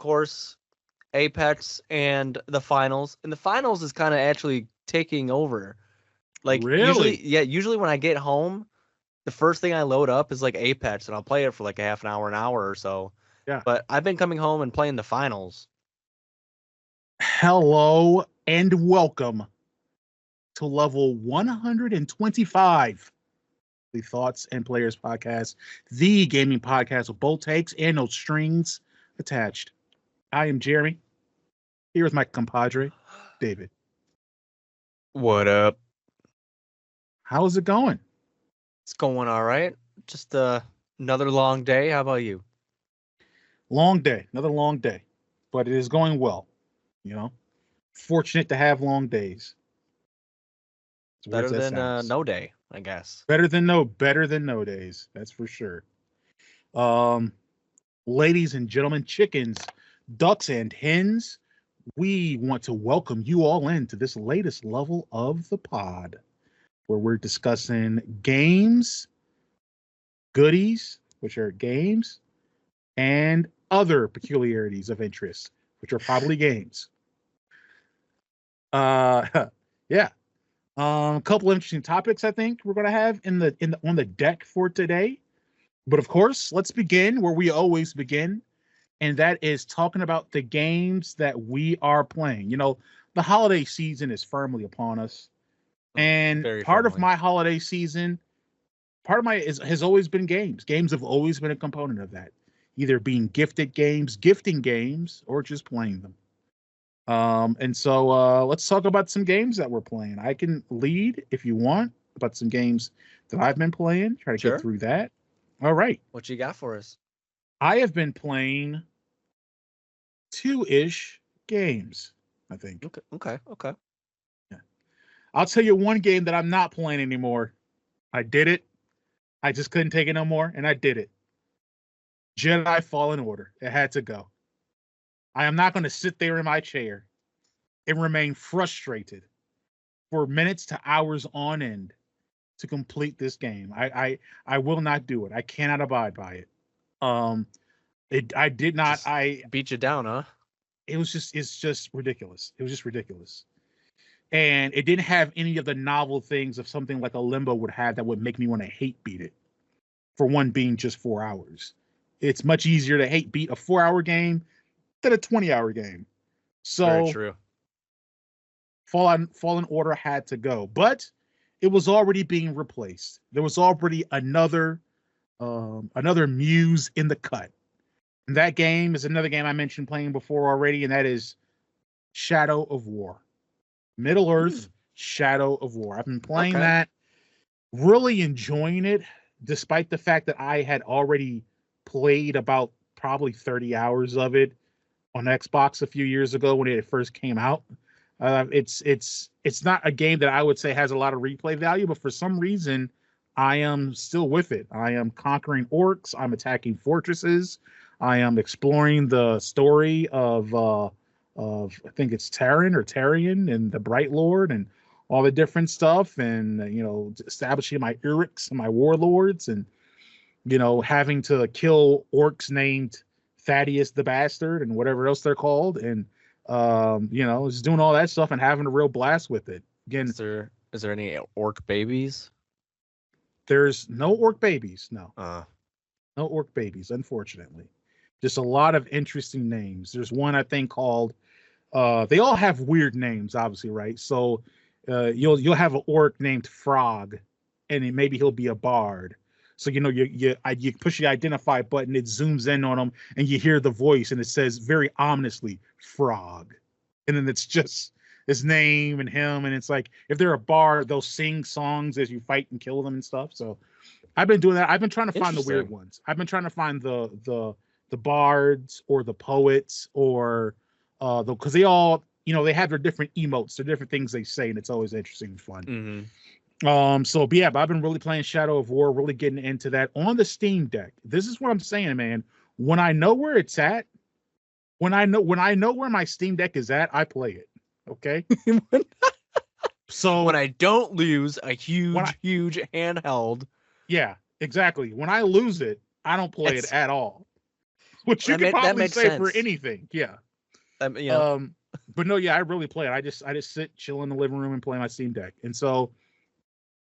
course, Apex and the finals. And the finals is kind of actually taking over. Like Really? usually when I get home, the first thing I load up is like Apex and I'll play it for like a half an hour or so. Yeah. But I've been coming home and playing the finals. Hello and welcome to level 125, the Thoughts and Players Podcast, the gaming podcast with both takes and no strings attached. I am Jeremy. Here is my compadre, David. What up? How's it going? It's going all right. Just another long day. How about you? Long day, another long day, but it is going well. You know, fortunate to have long days. As weird Better as that than sounds. no day, I guess. Better than no days. That's for sure. Um, ladies and gentlemen, chickens, ducks, and hens, we want to welcome you all into this latest level of the pod, where we're discussing games, goodies, which are games, and other peculiarities of interest, which are probably games. Yeah. A couple interesting topics I think we're gonna have on the deck for today. But of course, let's begin where we always begin, and that is talking about the games that we are playing. You know, the holiday season is firmly upon us, and Very part of firmly. my holiday season, part of my has always been games. Games have always been a component of that, either being gifting games, or just playing them. And so let's talk about some games that we're playing. I can lead if you want about some games that I've been playing, try to Sure. get through that. All right. What you got for us? I have been playing two-ish games, I think. Okay. Yeah. I'll tell you one game that I'm not playing anymore. I did it. I just couldn't take it no more, and I did it. Jedi Fallen Order. It had to go. I am not going to sit there in my chair and remain frustrated for minutes to hours on end to complete this game. I will not do it. I cannot abide by it. I did not. Just beat you down, huh? It's just ridiculous. It was just ridiculous. And it didn't have any of the novel things of something like a Limbo would have that would make me want to hate beat it. For one being just 4 hours. It's much easier to hate beat a 4-hour game than a 20-hour game. So very true. Fallen Order had to go, but it was already being replaced. There was already another muse in the cut. And that game is another game I mentioned playing before already, and that is Shadow of War. Middle Earth Shadow of War. I've been playing that, really enjoying it, despite the fact that I had already played about probably 30 hours of it on Xbox a few years ago when it first came out. It's not a game that I would say has a lot of replay value, but for some reason, I am still with it. I am conquering orcs. I'm attacking fortresses. I am exploring the story of I think it's Tarion and the Bright Lord and all the different stuff, and establishing my Uruks and my warlords, and having to kill orcs named Thaddeus the Bastard and whatever else they're called, and just doing all that stuff and having a real blast with it. Again, is there any orc babies? There's no orc babies. No orc babies, unfortunately. Just a lot of interesting names. There's one I think called. They all have weird names, obviously, right? So you'll have an orc named Frog, and maybe he'll be a bard. So you push the identify button, it zooms in on him, and you hear the voice, and it says very ominously Frog, and then it's just his name and him, and it's like if they're a bard, they'll sing songs as you fight and kill them and stuff. So I've been doing that. I've been trying to find the weird ones. I've been trying to find the bards or the poets or because they all they have their different emotes, their different things they say, and it's always interesting and fun. Mm-hmm. But I've been really playing Shadow of War, really getting into that on the Steam Deck. This is what I'm saying, man. When I know where it's at, when I know where my Steam Deck is at, I play it. Okay. So when I don't lose a huge handheld. Yeah, exactly. When I lose it, I don't play it at all. which you could that probably makes say for sense. anything. Yeah. You know, But no, yeah, I really play it. I just sit, chill in the living room, and play my Steam Deck. And so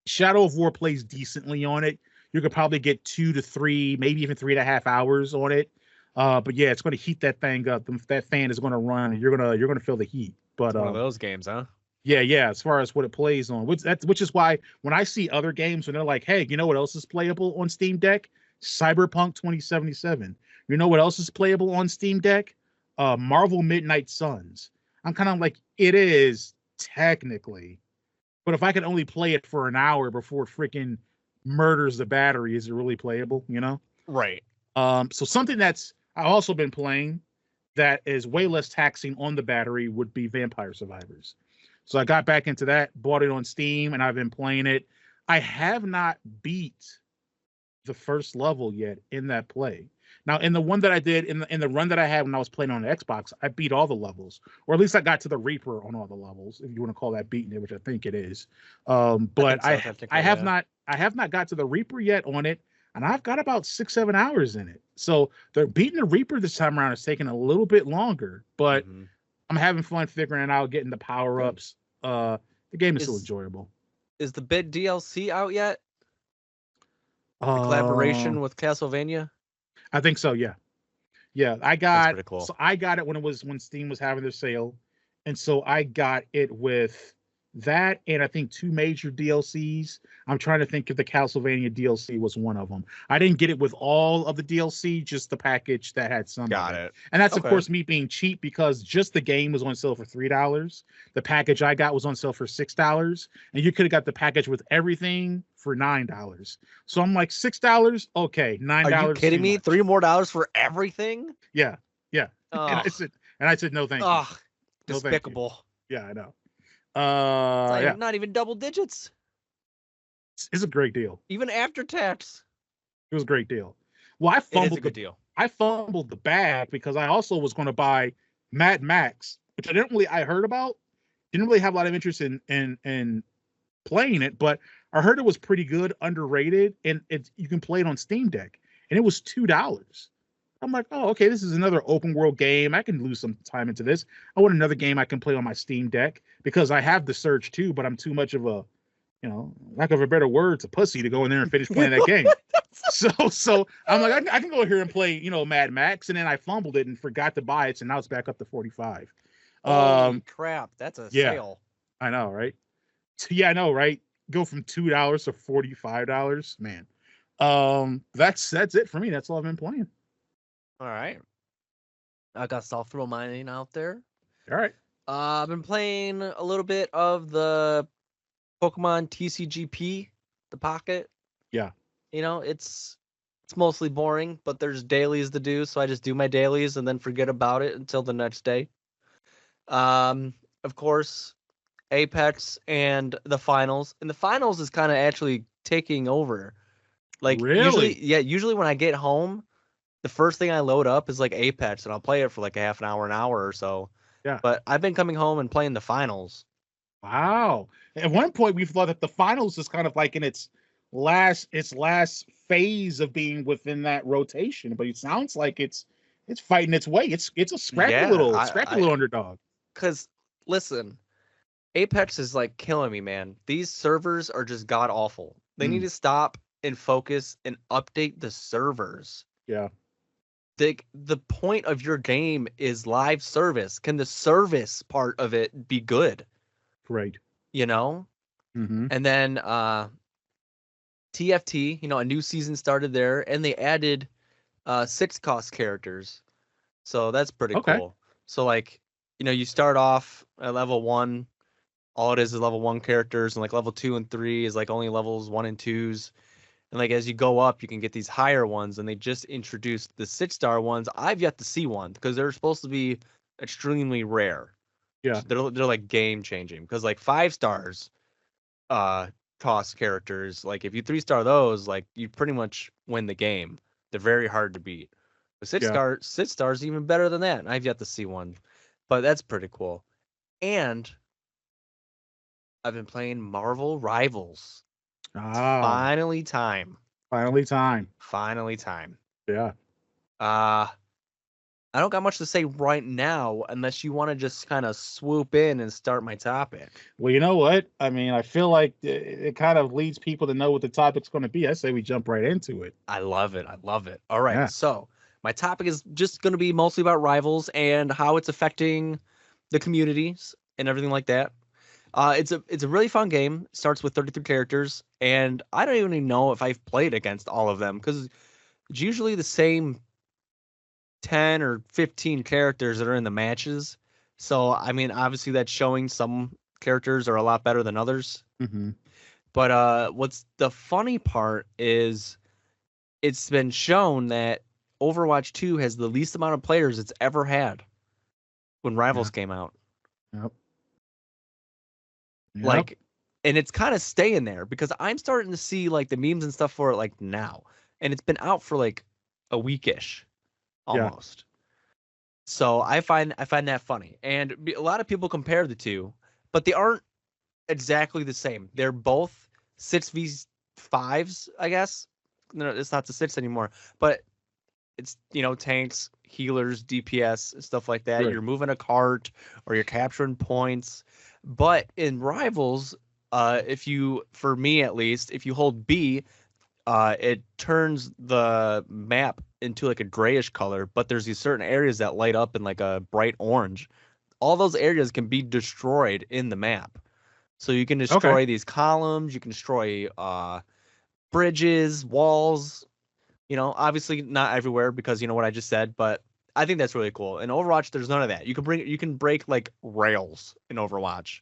Shadow of War plays decently on it. You could probably get 2 to 3, maybe even 3.5 hours on it. But yeah, it's going to heat that thing up. That fan is going to run, and you're gonna feel the heat. But it's one of those games, huh? yeah. As far as what it plays on, which is why when I see other games when they're like, hey, you know what else is playable on Steam Deck? Cyberpunk 2077. You know what else is playable on Steam Deck? Marvel Midnight Suns. I'm kind of like, it is technically, but if I could only play it for an hour before it freaking murders the battery, is it really playable? You know? Right. So something that's I've also been playing that is way less taxing on the battery would be Vampire Survivors. So I got back into that, bought it on Steam, and I've been playing it. I have not beat the first level yet in that play. Now, in the one that I did in the run that I had when I was playing on the Xbox, I beat all the levels, or at least I got to the Reaper on all the levels, if you want to call that beating it, which I think it is. But I have not got to the Reaper yet on it, and I've got about 6-7 hours in it. So they're beating the Reaper this time around. It's taking a little bit longer, but I'm having fun figuring out, getting the power ups. The game is still enjoyable. Is the bid DLC out yet? The collaboration with Castlevania? I think so, yeah. Yeah, I got That's pretty cool. So I got it when Steam was having their sale. And so I got it with that and I think 2 major DLCs. I'm trying to think if the Castlevania DLC was one of them. I didn't get it with all of the DLC, just the package that had some. Got it. And that's of course me being cheap because just the game was on sale for $3. The package I got was on sale for $6, and you could have got the package with everything for $9. So I'm like, $6, okay, $9. Are you kidding me? $3 more for everything? Yeah. Oh. And I said no, thank you. Oh, despicable. Yeah, I know. Not even double digits. It's a great deal. Even after tax. It was a great deal. Well, I fumbled it is a good deal. I fumbled the bag because I also was going to buy Mad Max, which I heard about. Didn't really have a lot of interest in playing it, but I heard it was pretty good, underrated, and you can play it on Steam Deck, and it was $2. I'm like, oh, okay, this is another open world game. I can lose some time into this. I want another game I can play on my Steam Deck because I have the Surge 2, but I'm too much of a, lack of a better word, it's a pussy to go in there and finish playing that game. So I'm like, I can go here and play, Mad Max, and then I fumbled it and forgot to buy it, so now it's back up to $45. Holy crap, that's a sale. I know, right? Yeah, I know, right? Go from $2 to $45, man. That's it for me. That's all I've been playing. All right. I guess I'll throw mine out there. All right. I've been playing a little bit of the Pokemon TCGP, the Pocket. Yeah. It's mostly boring, but there's dailies to do, so I just do my dailies and then forget about it until the next day. Of course, Apex and the finals. And the finals is kind of actually taking over. Like really? Usually when I get home, the first thing I load up is like Apex, and I'll play it for like a half an hour or so. Yeah. But I've been coming home and playing the finals. Wow. At one point, we thought that the finals is kind of like in its last phase of being within that rotation, but it sounds like it's fighting its way. It's a scrappy little underdog. Because listen, Apex is like killing me, man. These servers are just god awful. They need to stop and focus and update the servers. Yeah. The point of your game is live service. Can the service part of it be good? Great. Mm-hmm. And then TFT, a new season started there, and they added 6 cost characters. So that's pretty cool. So like, you start off at level 1. All it is level 1 characters, and like level 2 and 3 is like only levels 1 and 2s. And like as you go up, you can get these higher ones, and they just introduced the 6-star ones. I've yet to see one because they're supposed to be extremely rare. Yeah, they're like game changing because like 5 stars, cost characters. Like if you 3-star those, like you pretty much win the game. They're very hard to beat. The 6 stars even better than that. And I've yet to see one, but that's pretty cool. And I've been playing Marvel Rivals. Finally time. Finally time. Finally time. Yeah. I don't got much to say right now unless you want to just kind of swoop in and start my topic. Well, you know what? I mean, I feel like it kind of leads people to know what the topic's going to be. I say we jump right into it. I love it. I love it. All right. Yeah. So, my topic is just going to be mostly about Rivals and how it's affecting the communities and everything like that. It's a really fun game. Starts with 33 characters, and I don't even know if I've played against all of them because it's usually the same 10 or 15 characters that are in the matches. So, I mean, obviously that's showing some characters are a lot better than others. Mm-hmm. But what's the funny part is it's been shown that Overwatch 2 has the least amount of players it's ever had when Rivals came out. Yep. Like, and it's kind of staying there because I'm starting to see like the memes and stuff for it like now. And it's been out for like a weekish almost. So I find that funny. And a lot of people compare the two, but they aren't exactly the same. They're both 6v5s, I guess. No, it's not the 6 anymore, but it's, tanks, healers, DPS, stuff like that. Right. You're moving a cart or you're capturing points. But in Rivals, for me at least, if you hold B, it turns the map into like a grayish color, but there's these certain areas that light up in like a bright orange. All those areas can be destroyed in the map. So you can destroy these columns, you can destroy bridges, walls, obviously not everywhere because you know what I just said, but I think that's really cool. In Overwatch, there's none of that. You can break like rails in Overwatch.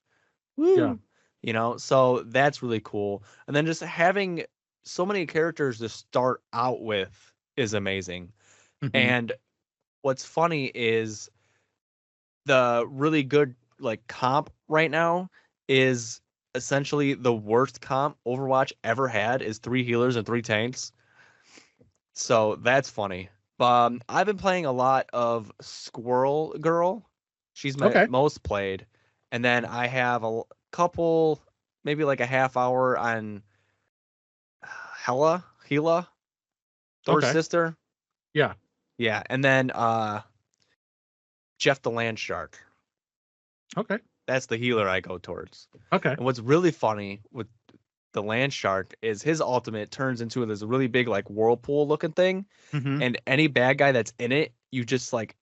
Woo! Yeah. So that's really cool. And then just having so many characters to start out with is amazing. Mm-hmm. And what's funny is the really good like comp right now is essentially the worst comp Overwatch ever had is 3 healers and 3 tanks. So that's funny. I've been playing a lot of Squirrel Girl. She's my most played. And then I have a couple, maybe like a half hour on Hela, Thor's sister. Yeah. Yeah. And then Jeff the Land Shark. Okay. That's the healer I go towards. Okay. And what's really funny with the Land Shark is his ultimate turns into this really big like whirlpool looking thing. Mm-hmm. And any bad guy that's in it, you just like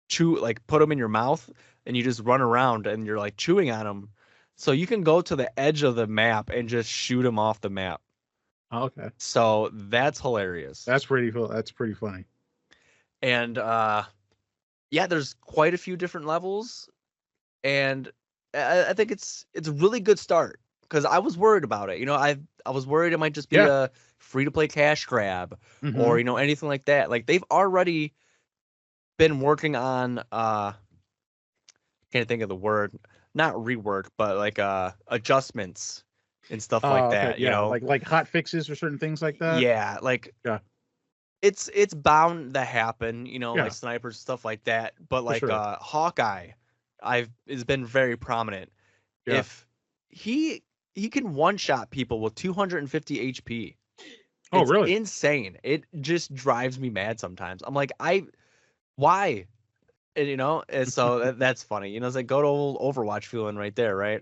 put them in your mouth and you just run around and you're like chewing on them. So you can go to the edge of the map and just shoot them off the map. Okay. So that's hilarious. That's pretty cool. That's pretty funny. And yeah, there's quite a few different levels. And I think it's a really good start because I was worried about it. I was worried it might just be a free to play cash grab or anything like that. Like they've already been working on can't think of the word, not rework, but like adjustments and stuff like that. Yeah. Like hot fixes or certain things like that. Yeah, like it's bound to happen. Like snipers stuff like that. But like Hawkeye, has been very prominent. Yeah. If he can one shot people with 250 HP. Oh, really? Insane. It just drives me mad sometimes. I'm like, why? And so that's funny. It's like go to old Overwatch feeling right there, right?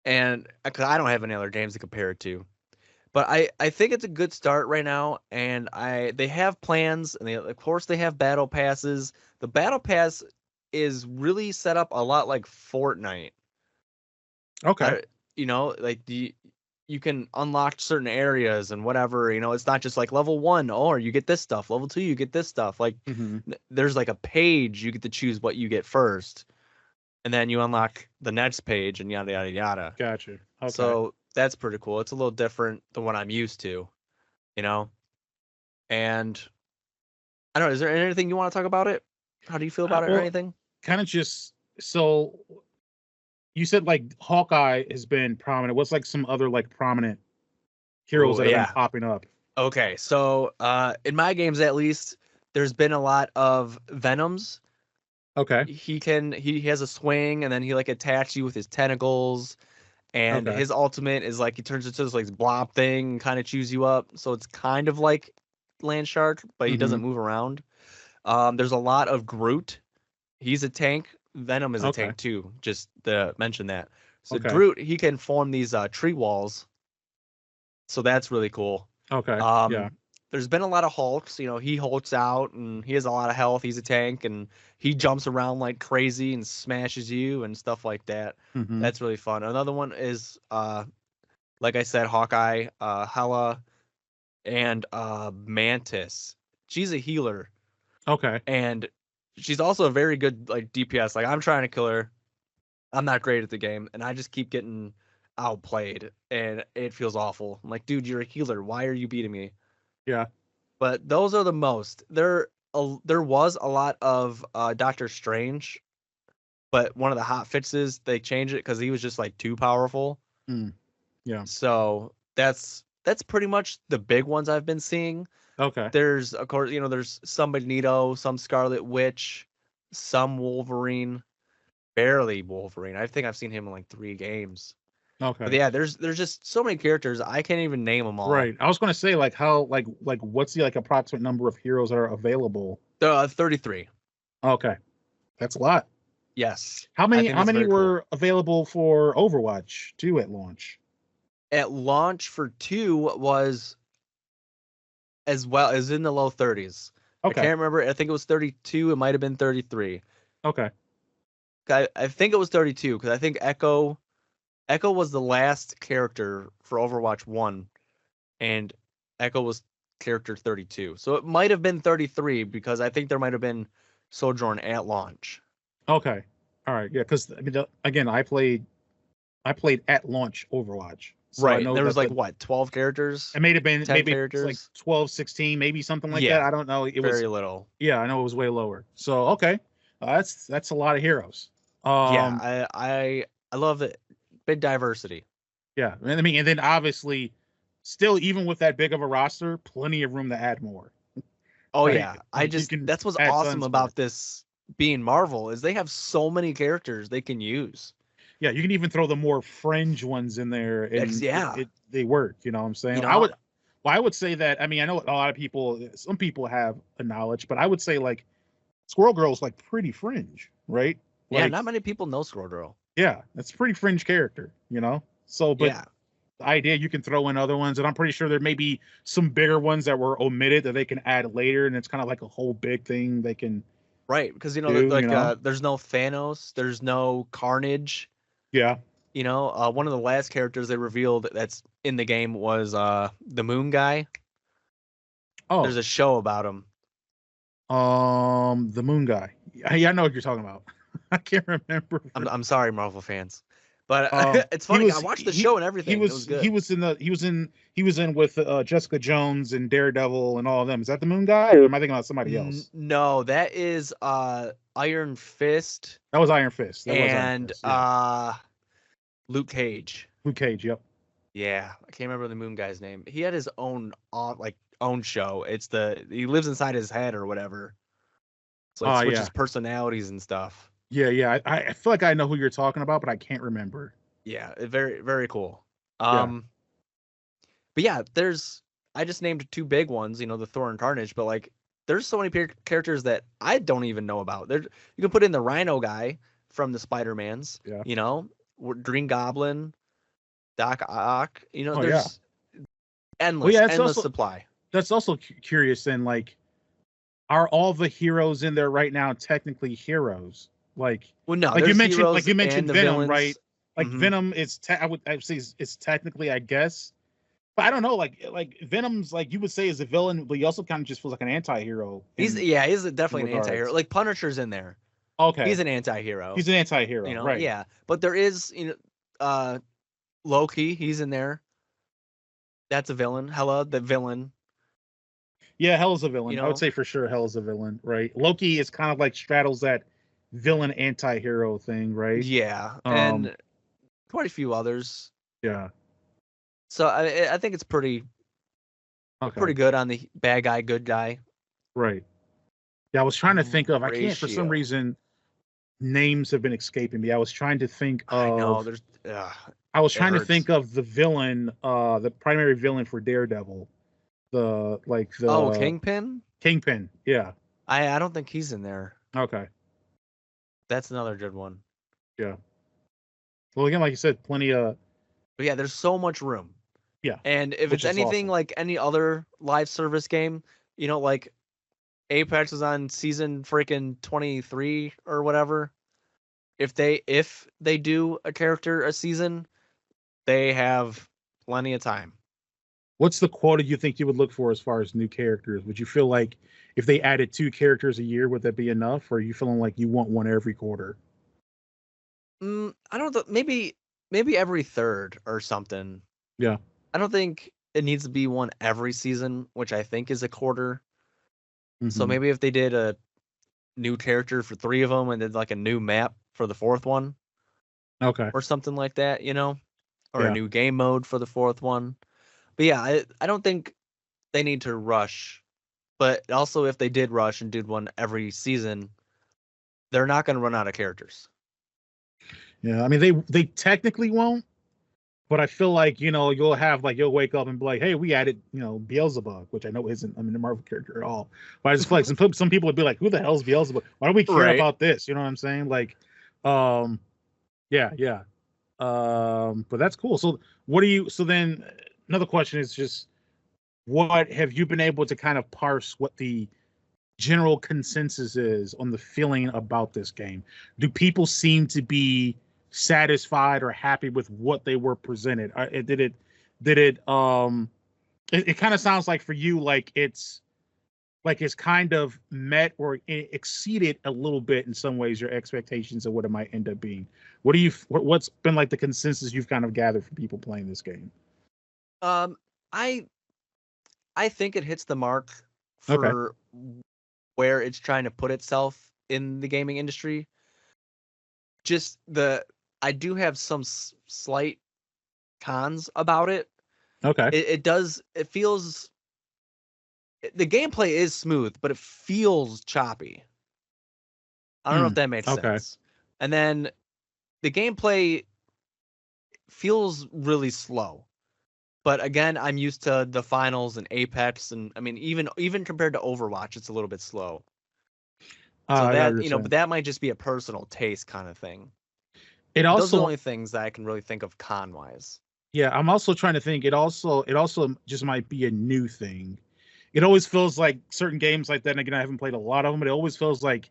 And because I don't have any other games to compare it to. But I think it's a good start right now, and they have plans, and of course they have battle passes. The battle pass is really set up a lot like Fortnite. Okay. Like you can unlock certain areas and whatever. It's not just like level 1, or you get this stuff. Level 2, you get this stuff. Like there's like a page you get to choose what you get first, and then you unlock the next page and yada yada yada. Gotcha. Okay. So that's pretty cool. It's a little different than what I'm used to, And I don't know. Is there anything you want to talk about it? How do you feel about it or anything? Kind of just so. You said like Hawkeye has been prominent. What's like some other like prominent heroes that have been popping up? Okay, so in my games at least, there's been a lot of Venoms. Okay. He has a swing and then he like attacks you with his tentacles, and his ultimate is like he turns into this like blob thing and kind of chews you up. So it's kind of like Land Shark, but he doesn't move around. There's a lot of Groot. He's a tank. Venom is a Okay. tank too. Just to mention that. So Okay. Groot, he can form these tree walls. So that's really cool. Okay. Yeah. There's been a lot of Hulks. You know, he hulks out and he has a lot of health. He's a tank and he jumps around like crazy and smashes you and stuff like that. Mm-hmm. That's really fun. Another one is like I said, Hawkeye, Hela, and Mantis. She's a healer. Okay. And she's also a very good like DPS. Like I'm trying to kill her. I'm not great at the game, and I just keep getting outplayed, and it feels awful. I'm like, dude, you're a healer. Why are you beating me? Yeah. But those are the most. There was a lot of Doctor Strange, but one of the hot fixes they changed it because he was just like too powerful. Yeah. So that's pretty much the big ones I've been seeing. Okay. There's of course there's some Magneto, some Scarlet Witch, some Wolverine. Barely Wolverine. I think I've seen him in like 3 games. Okay. But yeah, there's just so many characters. I can't even name them all. Right. I was going to say like how like what's the like approximate number of heroes that are available? 33. Okay. That's a lot. Yes. How many were available for Overwatch 2 at launch? At launch for 2 was as well as in the low 30s. Okay. I can't remember. I think it was 32. It might have been 33. Okay. I think it was 32 because I think Echo was the last character for Overwatch 1, and Echo was character 32. So it might have been 33 because I think there might have been Sojourn at launch. Okay. All right. Yeah, because I mean, again, I played at launch Overwatch. So right. There was like what, 12 characters? It may have been maybe characters? like 12, 16, maybe something like that. I don't know. It was very little. Yeah, I know it was way lower. So okay, that's a lot of heroes. Yeah, I love it. Big diversity. Yeah, I mean, and then obviously, still even with that big of a roster, plenty of room to add more. Oh right? Yeah, that's what's awesome about this being Marvel is they have so many characters they can use. Yeah, you can even throw the more fringe ones in there, and they work. You know what I'm saying? You know, I would say that. I mean, I know a lot of people. Some people have a knowledge, but I would say like Squirrel Girl's like pretty fringe, right? Yeah, like, not many people know Squirrel Girl. Yeah, that's a pretty fringe character, you know. So, but the idea you can throw in other ones, and I'm pretty sure there may be some bigger ones that were omitted that they can add later, and it's kind of like a whole big thing they can. Right, because there's no Thanos, there's no Carnage. Yeah. You know, one of the last characters they revealed that's in the game was the Moon Guy. Oh. There's a show about him. The Moon Guy. Yeah, I know what you're talking about. I can't remember. I'm sorry, Marvel fans, but it's funny. I watched the show and everything. It was good. He was in with Jessica Jones and Daredevil and all of them. Is that the Moon Guy, or am I thinking about somebody else? No, that is Iron Fist. That was Iron Fist. That was Iron Fist, yeah. Luke Cage. Luke Cage. Yep. Yeah, I can't remember the Moon Guy's name. He had his own show. He lives inside his head or whatever. So it switches personalities and stuff. Yeah. I feel like I know who you're talking about, but I can't remember. Yeah, very, very cool. But yeah, I just named 2 big ones, you know, the Thor and Carnage, but like there's so many characters that I don't even know about. You can put in the Rhino guy from the Spider-Mans, you know, Green Goblin, Doc Ock, you know, there's endless supply. That's also curious then, like, are all the heroes in there right now technically heroes? Like, well, no, like you mentioned Venom, villains. right? Like Venom is, I would say it's technically, I guess, but I don't know. Like Venom's like you would say is a villain, but he also kind of just feels like an anti-hero. He's definitely an anti-hero. Like Punisher's in there. Okay, he's an anti-hero. He's an anti-hero, you know? Right? Yeah, but there is, you know, Loki. He's in there. That's a villain. Hela, the villain. Yeah, Hela's a villain. You know? I would say for sure Hela's a villain, right? Loki is kind of like straddles that villain anti-hero thing, right? Yeah, and quite a few others. Yeah. So I think it's pretty good on the bad guy, good guy. Right. Yeah, I was trying to think of. I can't for some reason. Names have been escaping me. I was trying to think of. I know. I was trying to think of the villain, the primary villain for Daredevil. Kingpin. Kingpin. Yeah. I don't think he's in there. Okay. That's another good one. Yeah. Well, again, like you said, plenty of. But yeah, there's so much room. Yeah. And if Which it's is anything awesome. like any other live service game, like Apex is on season freaking 23 or whatever. If they do a character a season, they have plenty of time. What's the quota you think you would look for as far as new characters? Would you feel like if they added 2 characters a year, would that be enough? Or are you feeling like you want one every quarter? I don't know. Maybe every third or something. Yeah. I don't think it needs to be one every season, which I think is a quarter. So Mm-hmm. maybe if they did a new character for 3 of them and did like a new map for the 4th one Okay. or something like that, or a Yeah. new game mode for the 4th one. But yeah, I don't think they need to rush. But also, if they did rush and did one every season, they're not going to run out of characters. Yeah. I mean, they technically won't, but I feel like, you'll wake up and be like, hey, we added, Beelzebub, which I know isn't, a Marvel character at all. But I just feel like some people would be like, who the hell's Beelzebub? Why do we care Right. about this? You know what I'm saying? Like, yeah, yeah. But that's cool. So so then another question is just, what have you been able to kind of parse what the general consensus is on the feeling about this game? Do people seem to be satisfied or happy with what they were presented? It kind of sounds like for you, it's kind of met or exceeded a little bit in some ways your expectations of what it might end up being. What's been like the consensus you've kind of gathered from people playing this game? Um, I I think it hits the mark Okay. for where it's trying to put itself in the gaming industry. Just I do have some slight cons about it. Okay. It feels the gameplay is smooth, but it feels choppy. I don't know if that makes Okay. sense. And then the gameplay feels really slow. But again, I'm used to the finals and Apex, and I mean, even compared to Overwatch, it's a little bit slow. So I got what that you're but saying. that might just be a personal taste kind of thing. It But those are the also, only things that I can really think of con wise. yeah, I'm also trying to think. It also just might be a new thing. It always feels like certain games like that. And again, I haven't played a lot of them, but it always feels like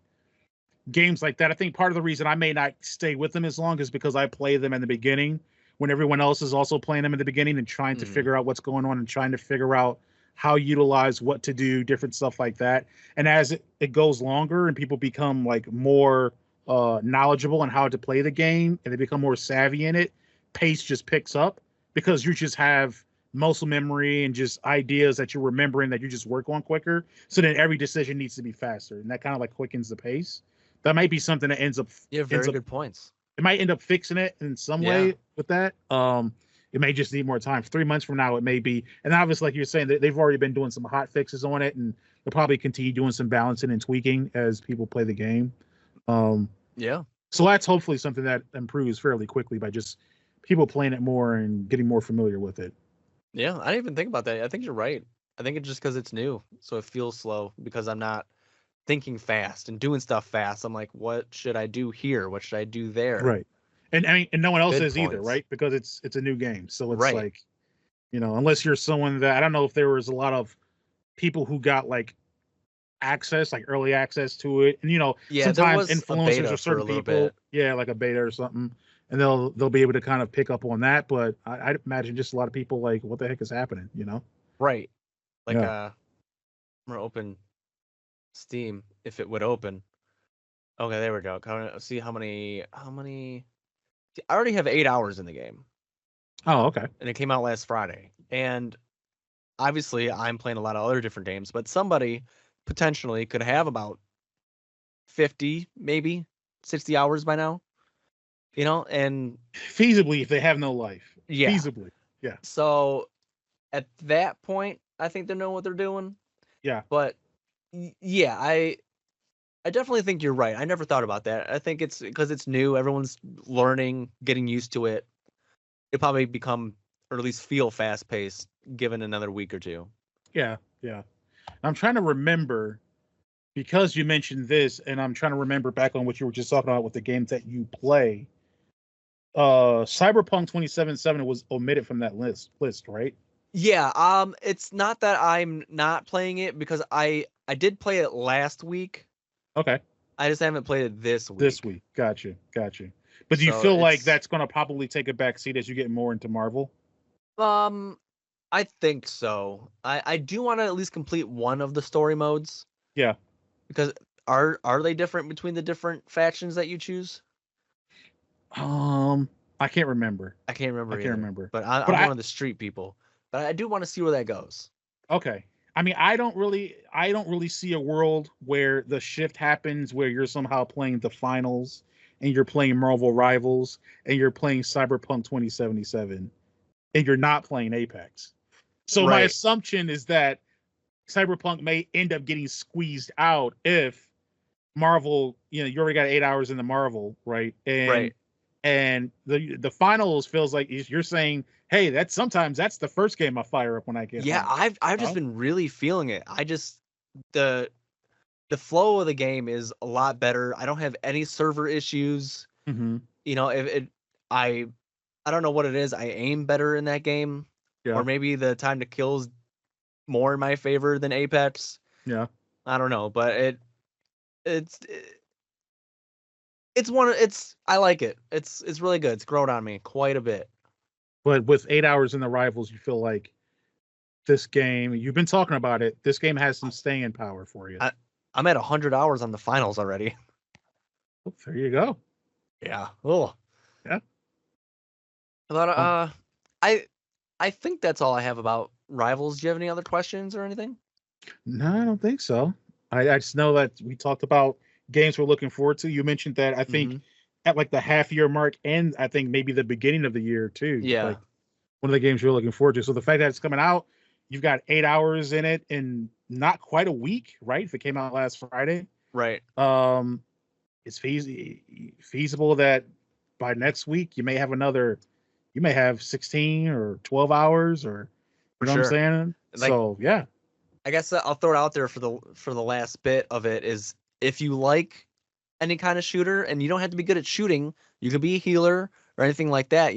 games like that. I think part of the reason I may not stay with them as long is because I play them in the beginning when everyone else is also playing them in the beginning and trying to Mm. figure out what's going on and trying to figure out how utilize what to do, different stuff like that. And as it goes longer and people become like more knowledgeable on how to play the game and they become more savvy in it, pace just picks up because you just have muscle memory and just ideas that you're remembering that you just work on quicker. So then every decision needs to be faster, and that kind of like quickens the pace. That might be something that You have ends very up good points. it might end up fixing it in some Yeah. way with that. It may just need more time. 3 months from now, it may be. And obviously, like you're saying, they've already been doing some hot fixes on it, and they'll probably continue doing some balancing and tweaking as people play the game. Um, Yeah. so that's hopefully something that improves fairly quickly by just people playing it more and getting more familiar with it. Yeah. I didn't even think about that. I think you're right. I think it's just because it's new. So it feels slow because I'm not thinking fast and doing stuff fast. I'm like, what should I do here? What should I do there? Right. And I mean, and no one else Good is either, points. right? Because it's a new game, so it's Right. like, unless you're someone that I don't know if there was a lot of people who got like access, like early access to it. And Yeah, there sometimes was a influencers or beta for certain a little people, bit. yeah, like a beta or something, and they'll be able to kind of pick up on that. But I'd imagine just a lot of people like, what the heck is happening? Right. Like Yeah. I'm gonna open Steam if it would open. Okay, there we go. See how many I already have 8 hours in the game. Oh, okay. And it came out last Friday. And obviously I'm playing a lot of other different games, but somebody potentially could have about 50, maybe 60 hours by now. And Feasibly, if they have no life, yeah. feasibly, yeah, So at that point, I think they know what they're doing. yeah. But yeah, I definitely think you're right. I never thought about that. I think it's because it's new. Everyone's learning, getting used to it. It'll probably become, or at least feel fast paced, given another week or two. Yeah, yeah. I'm trying to remember. because you mentioned this, and I'm trying to remember back on what you were just talking about with the games that you play. Cyberpunk 2077 was omitted from that list, right? Yeah, it's not that I'm not playing it because I did play it last week. Okay. I just haven't played it this week. This week. Gotcha. But do you So feel like that's going to probably take a back seat as you get more into Marvel? I think so. I do want to at least complete one of the story modes. Yeah. Because are they different between the different factions that you choose? I can't remember. I can't remember. But I'm one of the street people. But I do want to see where that goes. Okay. I mean, I don't really see a world where the shift happens where you're somehow playing the finals and you're playing Marvel Rivals and you're playing Cyberpunk 2077 and you're not playing Apex. So my assumption is that Cyberpunk may end up getting squeezed out if Marvel, you already got 8 hours in the Marvel, right? And the finals feels like you're saying, hey, that's the first game I fire up when I get home. I've just been really feeling it. The flow of the game is a lot better. I don't have any server issues. Mm-hmm. I don't know what it is. I aim better in that game, or maybe the time to kills more in my favor than Apex. Yeah, I don't know, but I like it. It's really good. It's grown on me quite a bit. But with 8 hours in the Rivals, you feel like this game, you've been talking about it, this game has some staying power for you. I'm at 100 hours on the finals already. Oh, there you go. Yeah. Oh. Yeah. But I think that's all I have about Rivals. Do you have any other questions or anything? No, I don't think so. I just know that we talked about games we're looking forward to. You mentioned that I think at like the half year mark and I think maybe the beginning of the year too. Yeah. Like one of the games you're looking forward to. So the fact that it's coming out, you've got 8 hours in it in not quite a week, right? If it came out last Friday. Right. It's feasible that by next week you may have 16 or 12 hours or you know what I'm saying? So yeah. I guess I'll throw it out there for the last bit of it is if you like any kind of shooter and you don't have to be good at shooting, you can be a healer or anything like that,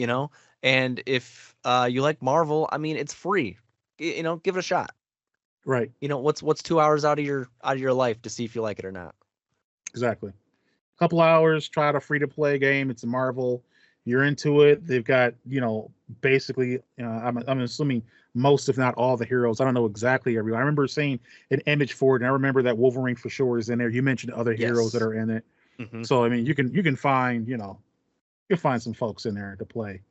And if you like Marvel, I mean, it's free. Give it a shot. Right. What's 2 hours out of your life to see if you like it or not. Exactly. A couple hours, try out a free to play game. It's a Marvel. You're into it. They've got, basically, I'm assuming most, if not all, the heroes. I don't know exactly everyone. I remember seeing an image for it, and I remember that Wolverine for sure is in there. You mentioned other heroes that are in it. Mm-hmm. So I mean, you can find, you'll find some folks in there to play.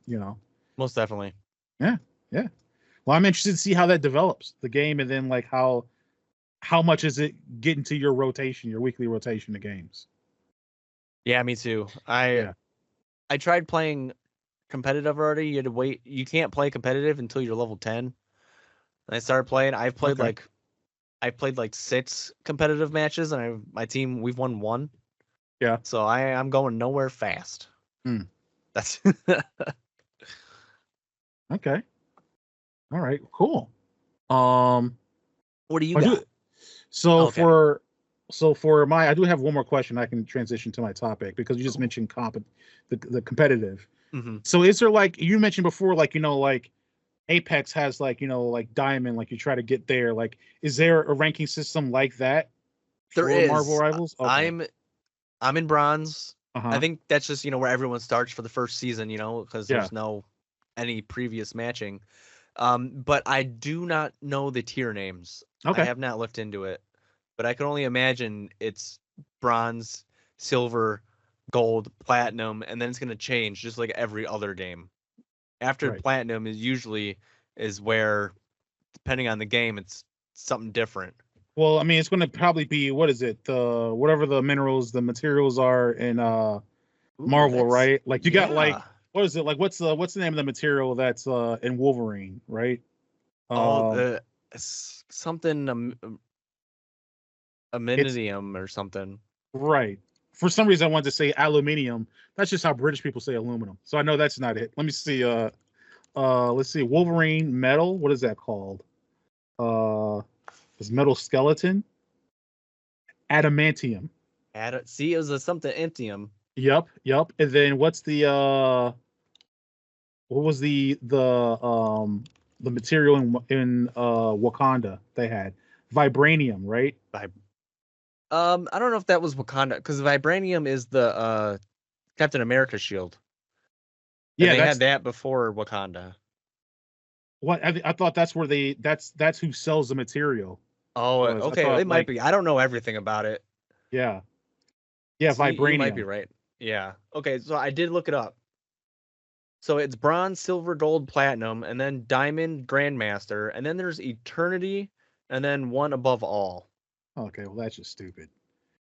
Most definitely. Yeah. Well, I'm interested to see how that develops the game, and then like how much is it getting to your rotation, your weekly rotation of games. Yeah, me too. I tried playing competitive already. You had to wait. You can't play competitive until you're level 10. And I started playing. I played like 6 competitive matches, and my team, we've won 1. Yeah. So I'm going nowhere fast. That's okay. All right. Cool. What do you got? For my, I do have one more question. I can transition to my topic because you just mentioned the competitive. Mm-hmm. So is there like you mentioned before, like like Apex has like like Diamond, like you try to get there. Like, is there a ranking system like that? There is Marvel Rivals. Okay. I'm in Bronze. Uh-huh. I think that's just where everyone starts for the first season, because there's no any previous matching. But I do not know the tier names. Okay. I have not looked into it, but I can only imagine it's Bronze, Silver, Gold, Platinum, and then it's going to change just like every other game. After Platinum is where, depending on the game, it's something different. Well, I mean, it's going to probably be, what is it? Whatever the materials are in Marvel, right? Like you got like, what is it? Like what's the name of the material that's in Wolverine, right? Something Aminium or something. Right. For some reason I wanted to say aluminium. That's just how British people say aluminum. So I know that's not it. Let me see. Let's see. Wolverine metal. What is that called? Is Metal Skeleton? Adamantium. See, it was a something Entium. Yep. And then what's the what was the material in Wakanda they had? Vibranium, right? I don't know if that was Wakanda because Vibranium is the Captain America shield. And Yeah, they had that before Wakanda. What I thought that's where that's who sells the material. Oh, okay. It might be. I don't know everything about it. Yeah. So Vibranium. You might be right. Yeah. Okay, so I did look it up. So it's bronze, silver, gold, platinum, and then diamond, grandmaster, and then there's eternity, and then one above all. Okay, well that's just stupid.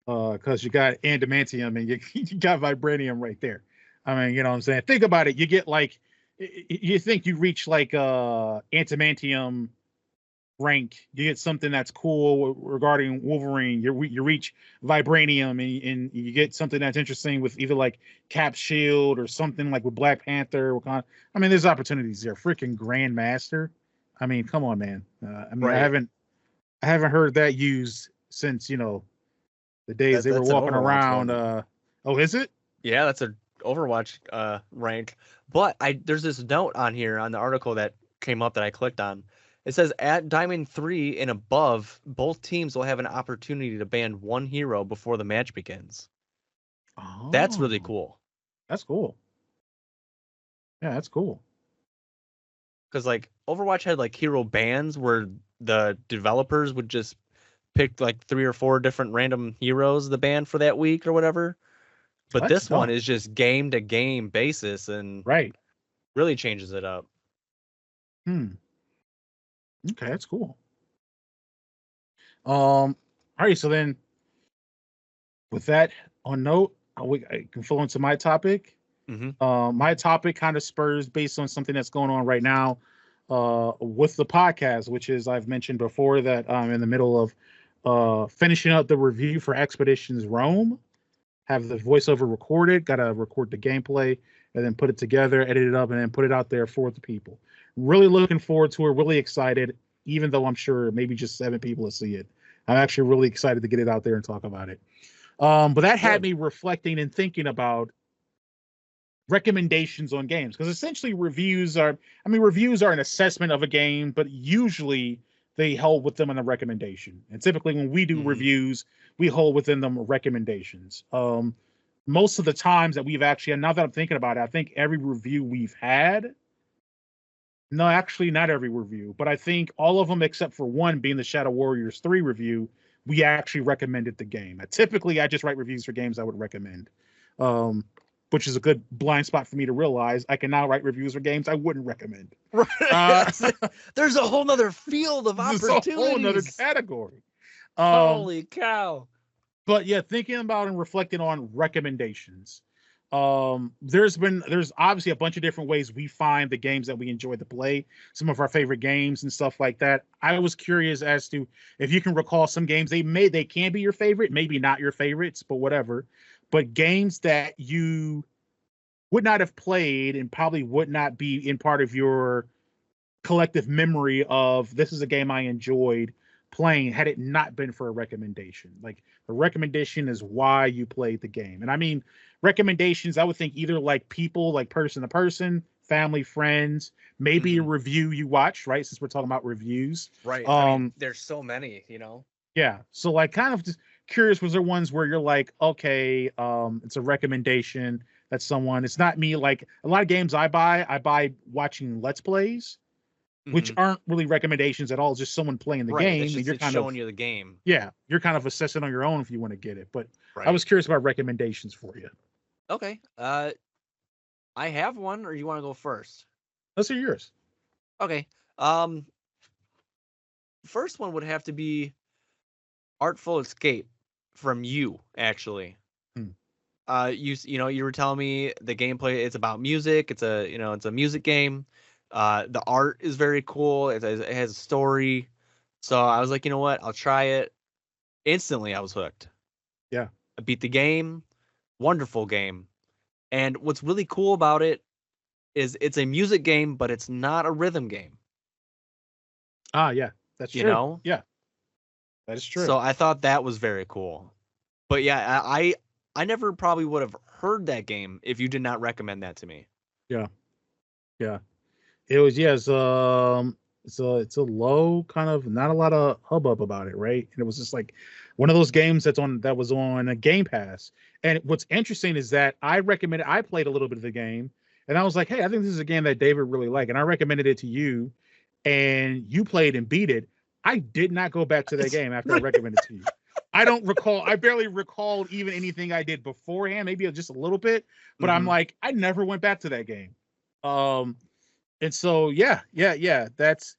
Because you got adamantium and you got vibranium right there. I mean, you know what I'm saying? Think about it. You get like, you think you reach like adamantium rank, you get something that's cool regarding Wolverine. You reach vibranium and you get something that's interesting with either like Cap Shield or something like with Black Panther. I mean, there's opportunities there. Freaking Grandmaster. I mean, come on, man. I mean, right. I haven't heard that used since the days they were walking around. Oh, is it? Yeah, that's an Overwatch rank. But there's this note on here on the article that came up that I clicked on. It says at Diamond 3 and above, both teams will have an opportunity to ban one hero before the match begins. Oh, that's really cool. That's cool. Yeah, that's cool. Because like Overwatch had like hero bans where the developers would just pick like 3 or 4 different random heroes to ban for that week or whatever. But this one is just game to game basis and really changes it up. Okay, that's cool. All right, so then with that on note, I can flow into my topic. Mm-hmm. My topic kind of spurs based on something that's going on right now with the podcast, which is I've mentioned before that I'm in the middle of finishing up the review for Expeditions Rome. Have the voiceover recorded, got to record the gameplay, and then put it together, edit it up, and then put it out there for the people. Really looking forward to it, really excited, even though I'm sure maybe just 7 people will see it. I'm actually really excited to get it out there and talk about it. But that had me reflecting and thinking about recommendations on games, because essentially reviews are an assessment of a game, but usually they hold with them in a recommendation. And typically when we do reviews, we hold within them recommendations. Most of the times that we've actually, and now that I'm thinking about it, I think every review we've had, no, actually not every review, but I think all of them except for one being the Shadow Warriors 3 review, we actually recommended the game. Typically, I just write reviews for games I would recommend, which is a good blind spot for me to realize I can now write reviews for games I wouldn't recommend. Right. There's a whole nother field of opportunities. There's a whole nother category. Holy cow. But yeah, thinking about and reflecting on recommendations. There's obviously a bunch of different ways we find the games that we enjoy to play, some of our favorite games and stuff like that. I was curious as to if you can recall some games they can be your favorite, maybe not your favorites, but whatever. But games that you would not have played and probably would not be in part of your collective memory of this is a game I enjoyed playing had it not been for a recommendation. Like the recommendation is why you played the game. And I mean, recommendations, I would think either like people, like person to person, family, friends, maybe a review you watch, right? Since we're talking about reviews. Right. I mean, there's so many, Yeah. So like kind of just curious, was there ones where you're like, okay, it's a recommendation that someone, it's not me. Like a lot of games I buy watching Let's Plays, which aren't really recommendations at all. It's just someone playing the game. It's just showing you the game. Yeah. You're kind of assessing on your own if you want to get it. But I was curious about recommendations for you. Okay. I have one, or you want to go first? Let's hear yours. Okay. First one would have to be Artful Escape from you, actually. You were telling me the gameplay, it's about music. It's a music game. The art is very cool. It has a story. So I was like, you know what? I'll try it. Instantly, I was hooked. Yeah. I beat the game. Wonderful game. And what's really cool about it is it's a music game, but it's not a rhythm game. Ah, yeah. That's true. You know? Yeah. That is true. So I thought that was very cool. But yeah, I never probably would have heard that game if you did not recommend that to me. Yeah. Yeah. It was, it's a low kind of, not a lot of hubbub about it, right? And it was just like one of those games that was on a Game Pass. And what's interesting is that I played a little bit of the game, and I was like, hey, I think this is a game that David really liked, and I recommended it to you, and you played and beat it. I did not go back to that game after I recommended it to you. I don't recall. I barely recalled even anything I did beforehand, maybe just a little bit, but I'm like, I never went back to that game. And so yeah, that's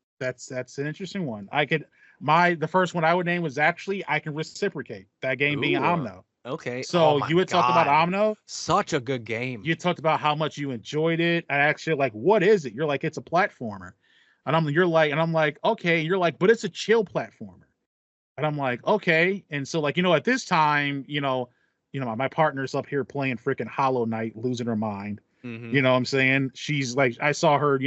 an interesting one. The first one I would name was actually I Can Reciprocate, that game being Omno. Okay. So you had talked about Omno. Such a good game. You talked about how much you enjoyed it. I actually like, what is it? You're like, it's a platformer. And I'm like, okay. And you're like, but it's a chill platformer. And I'm like, okay. And so like, at this time, my partner's up here playing freaking Hollow Knight, losing her mind. You know what I'm saying? She's like, I saw her,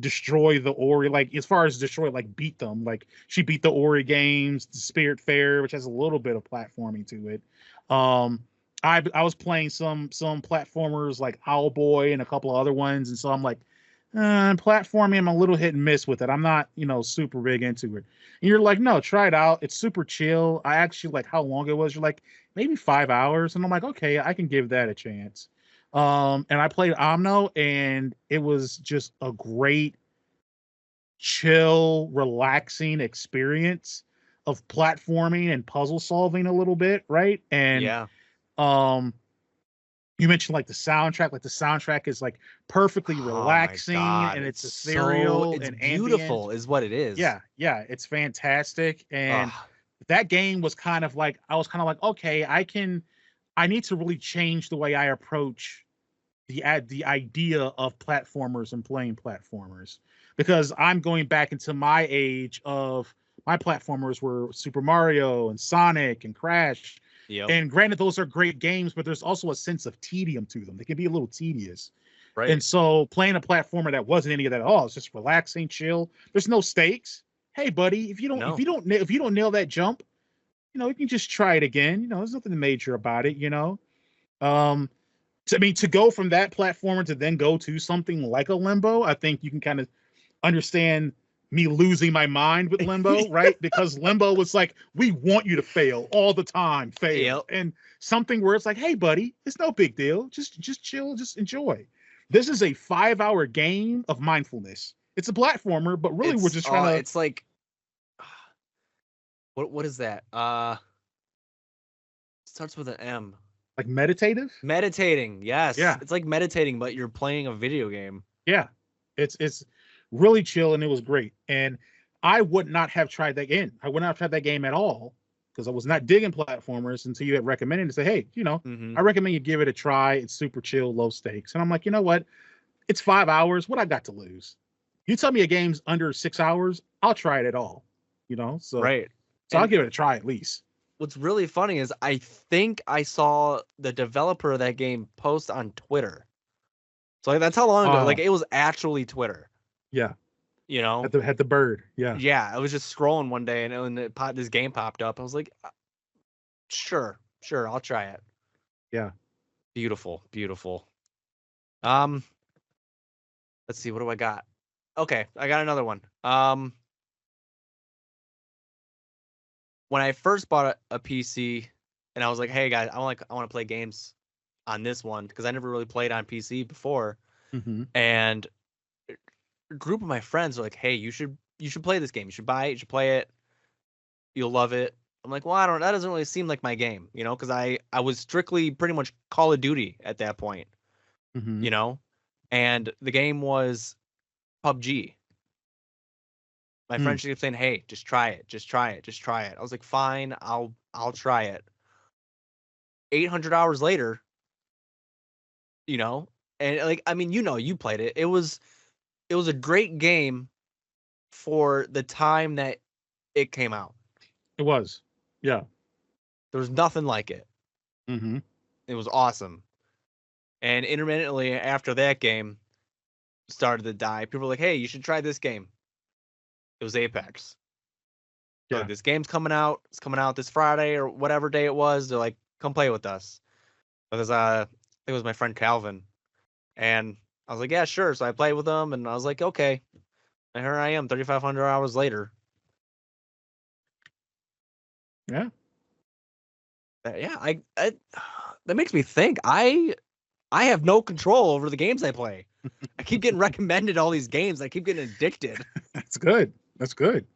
destroy the Ori, like as far as destroy, like beat them. Like she beat the Ori games, the Spirit Fair, which has a little bit of platforming to it. I was playing some platformers like Owlboy and a couple of other ones, and so I'm like, platforming, I'm a little hit and miss with it. I'm not, super big into it. And you're like, no, try it out. It's super chill. I actually like how long it was. You're like, maybe 5 hours, and I'm like, okay, I can give that a chance. And I played Omno, and it was just a great, chill, relaxing experience of platforming and puzzle solving a little bit, right? And yeah. You mentioned like the soundtrack. Like the soundtrack is like perfectly relaxing, and it's ethereal and beautiful, ambient. is what it is. Yeah, it's fantastic. And that game was kind of like, I was kind of like, okay, I need to really change the way I approach the idea of platformers and playing platformers, because I'm going back into my age of my platformers were Super Mario and Sonic and Crash. Yep. And granted, those are great games, but there's also a sense of tedium to them. They can be a little tedious. Right. And so playing a platformer that wasn't any of that at all, it's just relaxing, chill. There's no stakes. Hey, buddy, if you don't nail that jump, you can just try it again. There's nothing major about it. To go from that platformer to then go to something like a Limbo, I think you can kind of understand me losing my mind with Limbo, right? Because Limbo was like, we want you to fail all the time, fail. Yep. And something where it's like, hey, buddy, it's no big deal. Just chill, just enjoy. This is a 5-hour game of mindfulness. It's a platformer, but really we're just trying to. It's like, what is that? It starts with an M. Like meditative? Meditating, yes. Yeah. It's like meditating, but you're playing a video game. Yeah. It's really chill, and it was great. And I would not have tried that game. I would not have tried that game at all, because I was not digging platformers until you had recommended to say, hey, I recommend you give it a try. It's super chill, low stakes. And I'm like, you know what? It's 5 hours. What I got to lose? You tell me a game's under 6 hours, I'll try it at all. So right. So I'll give it a try at least. What's really funny is I think I saw the developer of that game post on Twitter. So like, that's how long ago. Like it was actually Twitter. Yeah. Had the bird. Yeah. Yeah. I was just scrolling one day, and this game popped up. I was like, sure, I'll try it. Yeah. Beautiful. Let's see. What do I got? Okay, I got another one. When I first bought a PC, and I was like, hey guys, I want to play games on this one, because I never really played on PC before. And a group of my friends were like, hey, you should play this game. You should buy it. You should play it. You'll love it. I'm like, well, that doesn't really seem like my game, because I was strictly pretty much Call of Duty at that point, and the game was PUBG. My friend kept saying, hey, just try it. I was like, fine, I'll try it. 800 hours later, and like, I mean, you played it. It was a great game for the time that it came out. It was. Yeah. There was nothing like it. It was awesome. And intermittently after that game started to die, people were like, hey, you should try this game. It was Apex. So this game's coming out. It's coming out this Friday or whatever day it was. They're like, come play with us. Because it was my friend Calvin, and I was like, yeah, sure. So I played with them, and I was like, okay. And here I am, 3,500 hours later. Yeah. Yeah, I that makes me think. I have no control over the games I play. I keep getting recommended all these games. I keep getting addicted. That's good. That's good.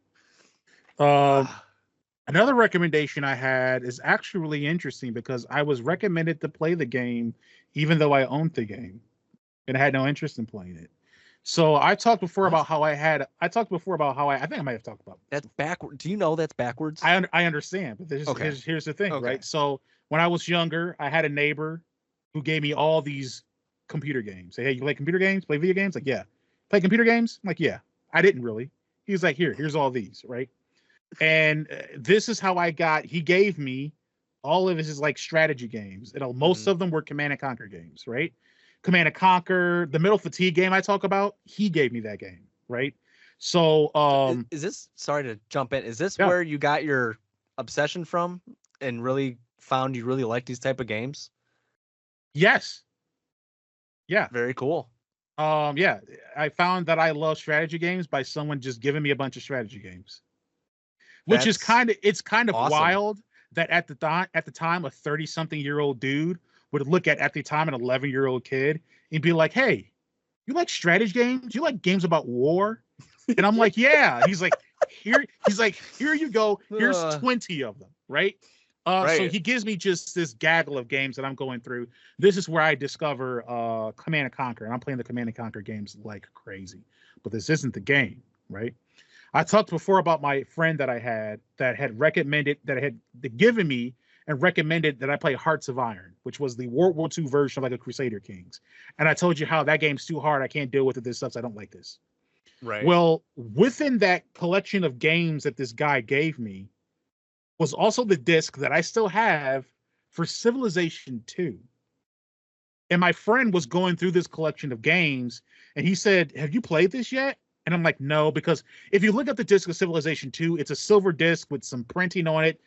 Another recommendation I had is actually really interesting because I was recommended to play the game even though I owned the game and I had no interest in playing it. So I talked before about how I think I might have talked about that's backward. Do you know that's backwards? I understand, but here's the thing, right? So when I was younger, I had a neighbor who gave me all these computer games. Say, hey, you play computer games? Play video games? Like, yeah. Play computer games? I'm like, yeah. I didn't really. He was like, here's all these, right? And this is how he gave me all of his like strategy games. And most of them were Command and Conquer games, right? Command and Conquer, the Middle Fatigue game I talk about, he gave me that game, right? So is this, sorry to jump in, is this where you got your obsession from and really found you really like these type of games? Yes. Yeah. Very cool. Yeah, I found that I love strategy games by someone just giving me a bunch of strategy games. Which is kind of awesome. Wild that at the time a 30-something-year-old dude would look at the time an 11-year-old kid and be like, "Hey, you like strategy games? You like games about war?" And I'm like, "Yeah." He's like, "Here you go. Here's 20 of them." Right? So he gives me just this gaggle of games that I'm going through. This is where I discover Command and Conquer, and I'm playing the Command and Conquer games like crazy. But this isn't the game, right? I talked before about my friend that I had that had given me and recommended that I play Hearts of Iron, which was the World War II version of like a Crusader Kings. And I told you how that game's too hard. I can't deal with it. This stuff. So I don't like this. Right. Well, within that collection of games that this guy gave me was also the disc that I still have for Civilization 2. And my friend was going through this collection of games and he said, "Have you played this yet?" And I'm like, "No," because if you look at the disc of Civilization 2, it's a silver disc with some printing on it,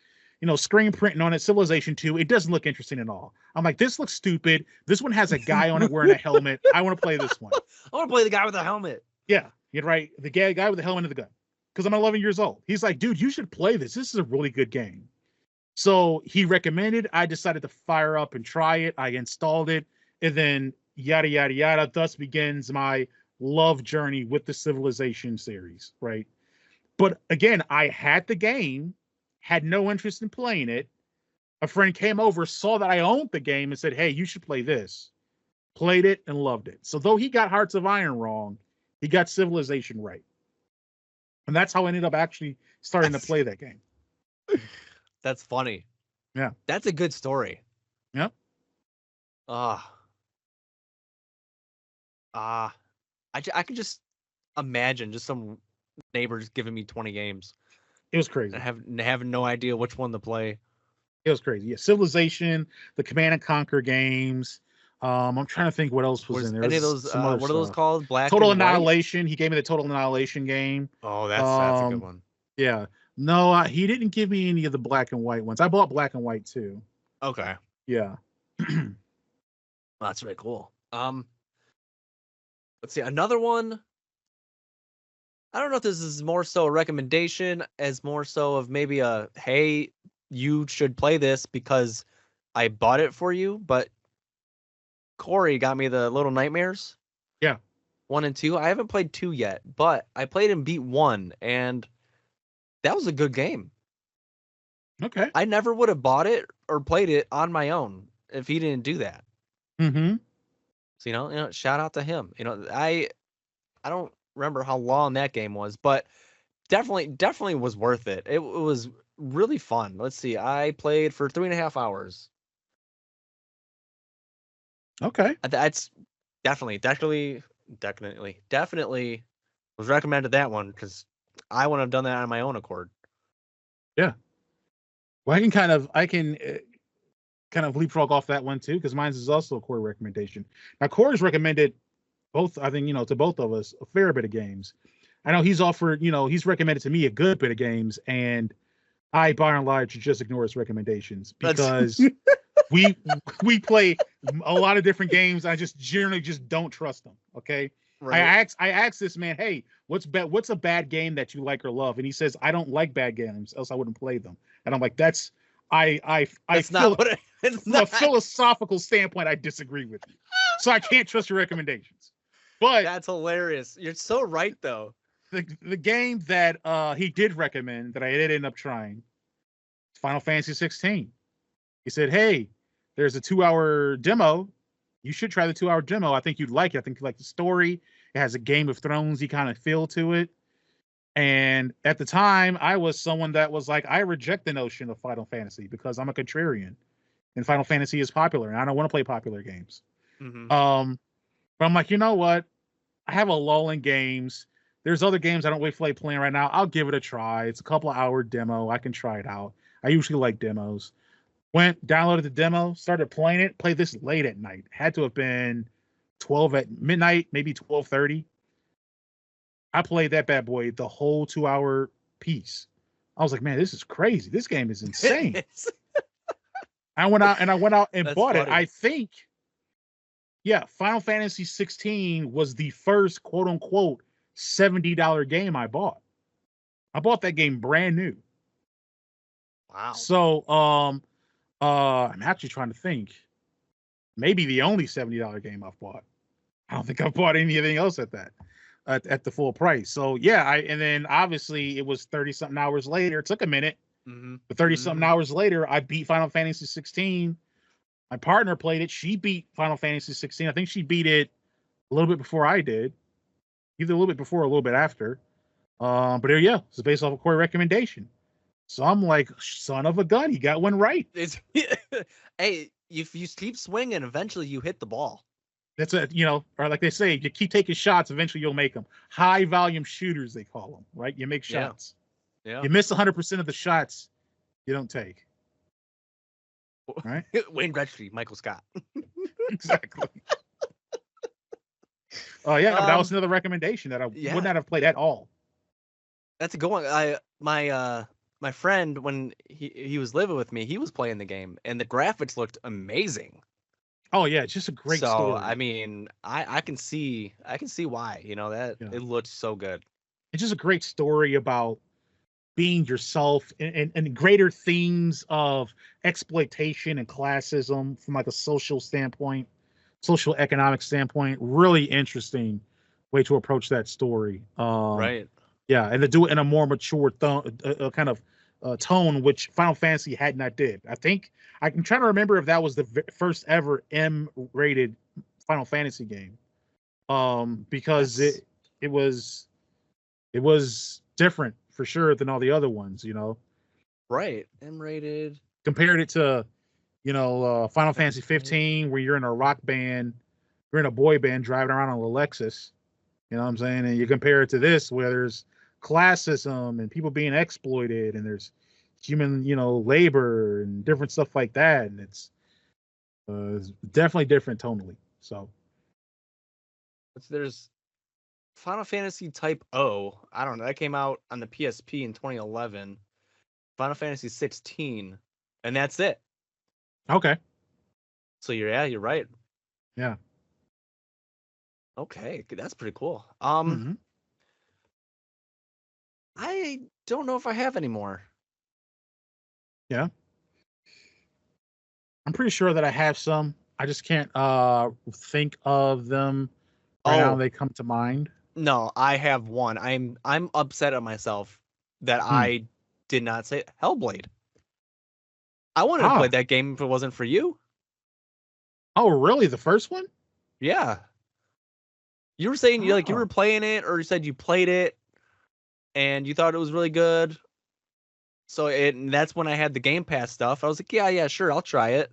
screen printing on it, Civilization 2. It doesn't look interesting at all. I'm like, this looks stupid. This one has a guy on it wearing a helmet. I want to play this one. I want to play the guy with the helmet. Yeah, you're right. The guy with the helmet and the gun. Because I'm 11 years old. He's like, "Dude, you should play this. This is a really good game." So he recommended. I decided to fire up and try it. I installed it. And then yada, yada, yada. Thus begins my love journey with the Civilization series, right? But again, I had the game, had no interest in playing it. A friend came over, saw that I owned the game and said, "Hey, you should play this." Played it and loved it. So though he got Hearts of Iron wrong, he got Civilization right. And that's how I ended up actually starting to play that game. That's funny. Yeah. That's a good story. Yep. I could just imagine just some neighbors giving me 20 games. It was crazy. Having no idea which one to play. It was crazy. Yeah, Civilization, the Command and Conquer games. I'm trying to think what else was in there. Any of those? What are those called? Total Annihilation. He gave me the Total Annihilation game. Oh, that's a good one. Yeah. No, he didn't give me any of the black and white ones. I bought black and white too. Okay. Yeah. Well, that's really cool. Let's see, another one. I don't know if this is more so a recommendation as more so of maybe a, hey, you should play this because I bought it for you, but Corey got me the Little Nightmares. Yeah. 1 and 2. I haven't played 2 yet, but I played and beat 1, and that was a good game. Okay. I never would have bought it or played it on my own if he didn't do that. Mm-hmm. So, shout out to him. I don't remember how long that game was, but definitely was worth it. It was really fun. Let's see. I played for 3.5 hours. Okay. That's definitely was recommended that one because I wouldn't have done that on my own accord. Yeah. Well, I can kind of leapfrog off that one too, because mine is also a Corey recommendation. Now, Corey's recommended both, I think, to both of us, a fair bit of games. I know he's offered, he's recommended to me a good bit of games, and I, by and large, just ignore his recommendations That's because we we play a lot of different games. I just generally just don't trust them. Okay. right. I asked this man, hey, what's a bad game that you like or love? And he says, I don't like bad games, else I wouldn't play them. And I'm like, I That's not feel what it's from a not. philosophical standpoint, I disagree with you. So I can't trust your recommendations. But That's hilarious. You're so right though. the game that he did recommend that I did end up trying, Final Fantasy 16. He said, hey, there's a 2-hour demo. You should try the 2-hour demo. I think you'd like it. I think you like the story. It has a Game of Thronesy kind of feel to it. And at the time, I was someone that was like, I reject the notion of Final Fantasy because I'm a contrarian, and Final Fantasy is popular, and I don't want to play popular games. Mm-hmm. But I'm like, you know what? I have a lull in games. There's other games I don't really feel like playing right now. I'll give it a try. It's a couple of hour demo. I can try it out. I usually like demos. Went, downloaded the demo, started playing it. Played this late at night. Had to have been 12 at midnight, maybe 12:30. I played that bad boy the whole 2-hour piece. I was like, man, this is crazy. This game is insane. I went out and That's bought it. funny. I think, yeah, Final Fantasy 16 was the first quote unquote $70 game I bought. I bought that game brand new. Wow. So I'm actually trying to think. Maybe the only $70 game I've bought. I don't think I've bought anything else at that at the full price. So yeah, and then obviously it was 30 something hours later. It took a minute, Mm-hmm. but 30 something hours later, I beat Final Fantasy 16. My partner played it. She beat Final Fantasy 16. I think she beat it a little bit before I did, either a little bit before or a little bit after. But there, yeah, it's based off a Corey recommendation. So I'm like, son of a gun, he got one right. It's hey, if you keep swinging, eventually you hit the ball. That's or like they say, you keep taking shots, eventually you'll make them. High volume shooters, they call them, right? You make shots. Yeah. You miss 100% of the shots you don't take. Right? Wayne Gretzky, Michael Scott. Exactly. Oh yeah, but that was another recommendation that I would not have played at all. That's a good one. My friend, when he was living with me, he was playing the game, and the graphics looked amazing. Oh yeah, it's just a great story. I mean, I can see why, that it looked so good. It's just a great story about being yourself and greater themes of exploitation and classism from like a social standpoint, social economic standpoint. Really interesting way to approach that story. Right. Yeah, and to do it in a more mature kind of tone, which Final Fantasy had not did. I think I'm trying to remember if that was the first ever M-rated Final Fantasy game, because yes. it was different for sure than all the other ones. Right, M-rated. Compared it to Final Fantasy 15, where you're in a rock band, you're in a boy band driving around on a Lexus. You know what I'm saying? And you compare it to this, where there's classism and people being exploited, and there's human, labor and different stuff like that, and it's definitely different tonally. So there's Final Fantasy Type O. I don't know. That came out on the PSP in 2011. Final Fantasy 16, and that's it. Okay. So you're right. Yeah. Okay, that's pretty cool. Mm-hmm. I don't know if I have any more. Yeah. I'm pretty sure that I have some. I just can't think of them right now. They come to mind. No, I have one. I'm upset at myself that I did not say Hellblade. I wanted to play that game if it wasn't for you. Oh, really? The first one? Yeah. You were saying you were playing it, or you said you played it and you thought it was really good. So that's when I had the Game Pass stuff. I was like, yeah, sure, I'll try it.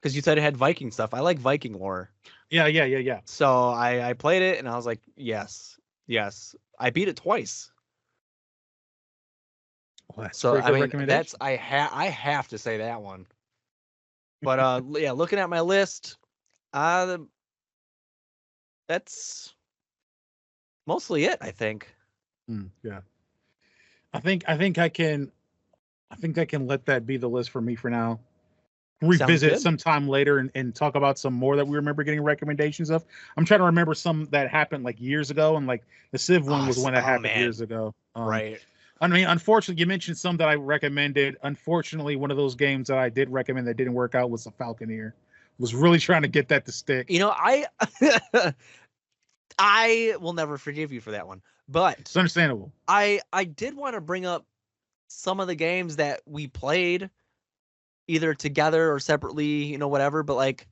Because you said it had Viking stuff. I like Viking lore. Yeah. So I played it and I was like, yes. I beat it twice. Well, that's so I mean, that's I have to say that one. But yeah, looking at my list, that's mostly it, I think. Yeah. I think I can I think I can let that be the list for me for now. Revisit sometime later and talk about some more that we remember getting recommendations of. I'm trying to remember some that happened like years ago, and like the Civ one was one that happened years ago. Right. I mean, unfortunately, you mentioned some that I recommended. Unfortunately, one of those games that I did recommend that didn't work out was the Falconeer. Was really trying to get that to stick. You know, I will never forgive you for that one, but it's understandable. I did want to bring up some of the games that we played either together or separately, you know, whatever, but like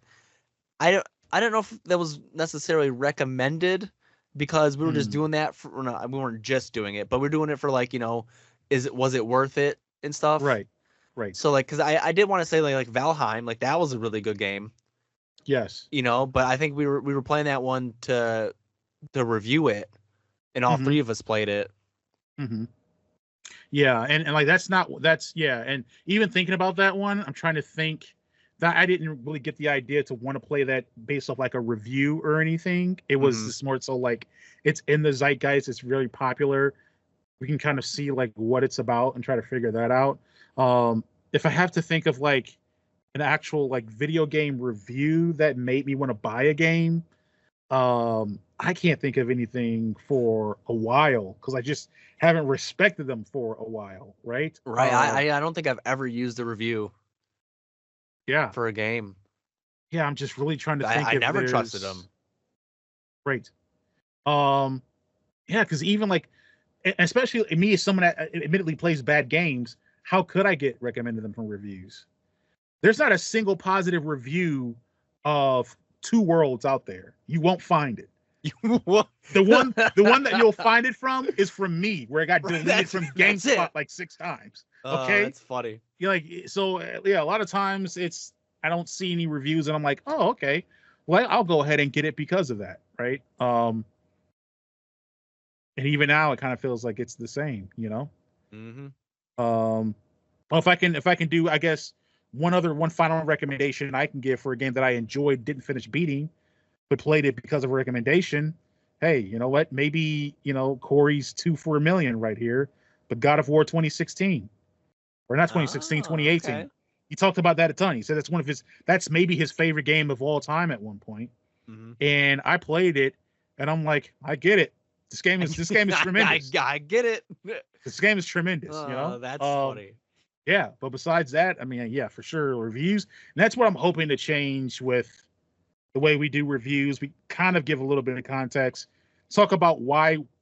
I don't know if that was necessarily recommended because we were just doing that for we weren't just doing it, but we're doing it for like, you know, was it worth it and stuff. Right. So like, cause I did want to say like Valheim, like that was a really good game. Yes. You know, but I think we were playing that one to review it, and all three of us played it. Yeah, and like and even thinking about that one, I'm trying to think that I didn't really get the idea to want to play that based off like a review or anything. It was just more so like it's in the zeitgeist, it's really popular. We can kind of see like what it's about and try to figure that out. If I have to think of like an actual like video game review that made me want to buy a game, I can't think of anything for a while because I just haven't respected them for a while, right? Right. I don't think I've ever used a review. Yeah. For a game. Yeah, I'm just really trying to think. I never trusted them. Right. Yeah, because even like, especially me as someone that admittedly plays bad games, how could I get recommended them from reviews? There's not a single positive review of Two Worlds out there. You won't find it. the one that you'll find it from is from me, where I got deleted from GameSpot like 6 times. Okay, that's funny. You're like, so yeah, a lot of times I don't see any reviews, and I'm like, oh, okay, well, I'll go ahead and get it because of that, right? And even now, it kind of feels like it's the same, you know. Well, if I can do, I guess one final recommendation I can give for a game that I enjoyed, didn't finish beating, but played it because of a recommendation. Hey, you know what? Maybe, you know, Corey's 2 for $1 million right here, but God of War 2016, or not 2016, 2018. Okay. He talked about that a ton. He said that's maybe his favorite game of all time at one point. And I played it, and I'm like, I get it. This game is tremendous. I get it. This game is tremendous. You know, that's funny. Yeah, but besides that, I mean, yeah, for sure, reviews, and that's what I'm hoping to change with the way we do reviews. We kind of give a little bit of context, talk about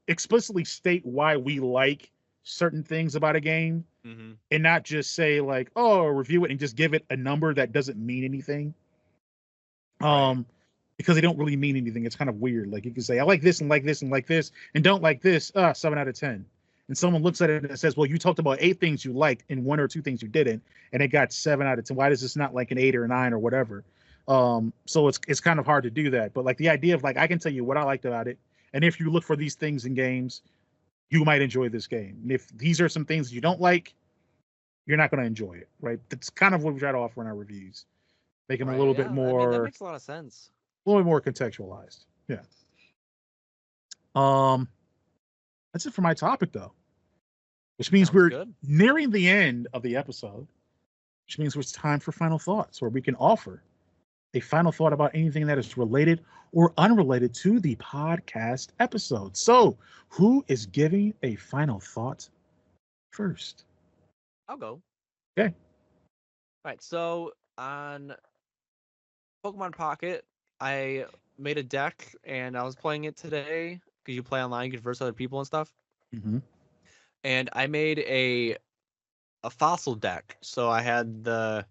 explicitly state why we like certain things about a game, and not just say like, oh, review it and just give it a number that doesn't mean anything. Right. Because they don't really mean anything. It's kind of weird. Like you can say, I like this and like this and like this, and don't like this. 7 out of 10. And someone looks at it and says, well, you talked about 8 things you liked and 1 or 2 things you didn't, and it got 7 out of 10. Why does this not like an 8 or a 9 or whatever? So it's kind of hard to do that. But like the idea of like, I can tell you what I liked about it, and if you look for these things in games, you might enjoy this game. And if these are some things you don't like, you're not going to enjoy it, right? That's kind of what we try to offer in our reviews. Make them a little bit more. I mean, that makes a lot of sense. A little bit more contextualized. Yeah. That's it for my topic, though. Which means we're nearing the end of the episode. Which means it's time for final thoughts, where we can offer a final thought about anything that is related or unrelated to the podcast episode. So, who is giving a final thought first? I'll go. Okay. All right. So on Pokemon Pocket, I made a deck and I was playing it today because you play online, you can verse other people and stuff. And I made a fossil deck. So I had the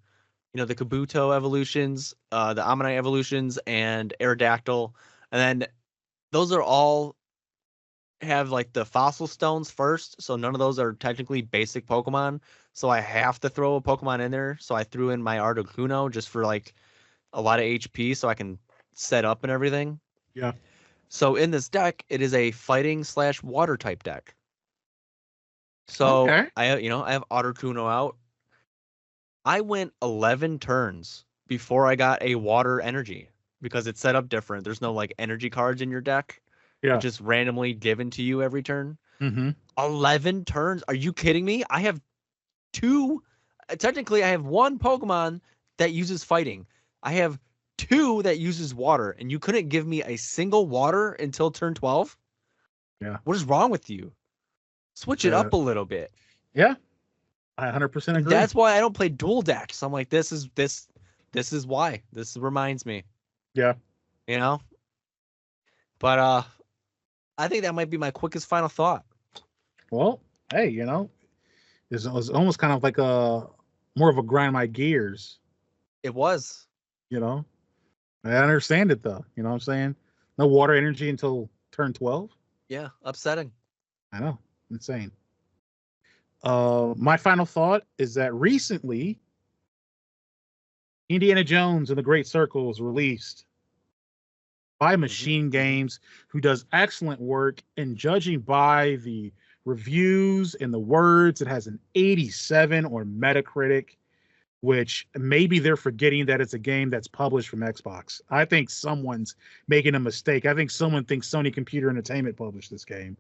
Kabuto evolutions, the Ammonite evolutions, and Aerodactyl, and then those are all have like the fossil stones first. So none of those are technically basic Pokemon. So I have to throw a Pokemon in there. So I threw in my Articuno just for like a lot of HP, so I can set up and everything. Yeah. So in this deck, it is a fighting / water type deck. So I have Articuno out. I went 11 turns before I got a water energy because it's set up different. There's no like energy cards in your deck. Yeah. It's just randomly given to you every turn. 11 turns? Are you kidding me? I have 2. Technically, I have 1 Pokemon that uses fighting. I have 2 that uses water, and you couldn't give me a single water until turn 12? Yeah. What is wrong with you? Switch it up a little bit. Yeah. I 100% agree. That's why I don't play dual decks. I'm like, this is why. This reminds me. Yeah. You know? But I think that might be my quickest final thought. Well, hey, it was almost kind of like more of a grind my gears. It was. I understand it though. You know what I'm saying? No water energy until turn 12. Yeah, upsetting. I know. Insane. My final thought is that recently Indiana Jones and the Great Circle was released by Machine Games, who does excellent work. And judging by the reviews and the words, it has an 87 on Metacritic, which maybe they're forgetting that it's a game that's published from Xbox. I think someone's making a mistake. I think someone thinks Sony Computer Entertainment published this game.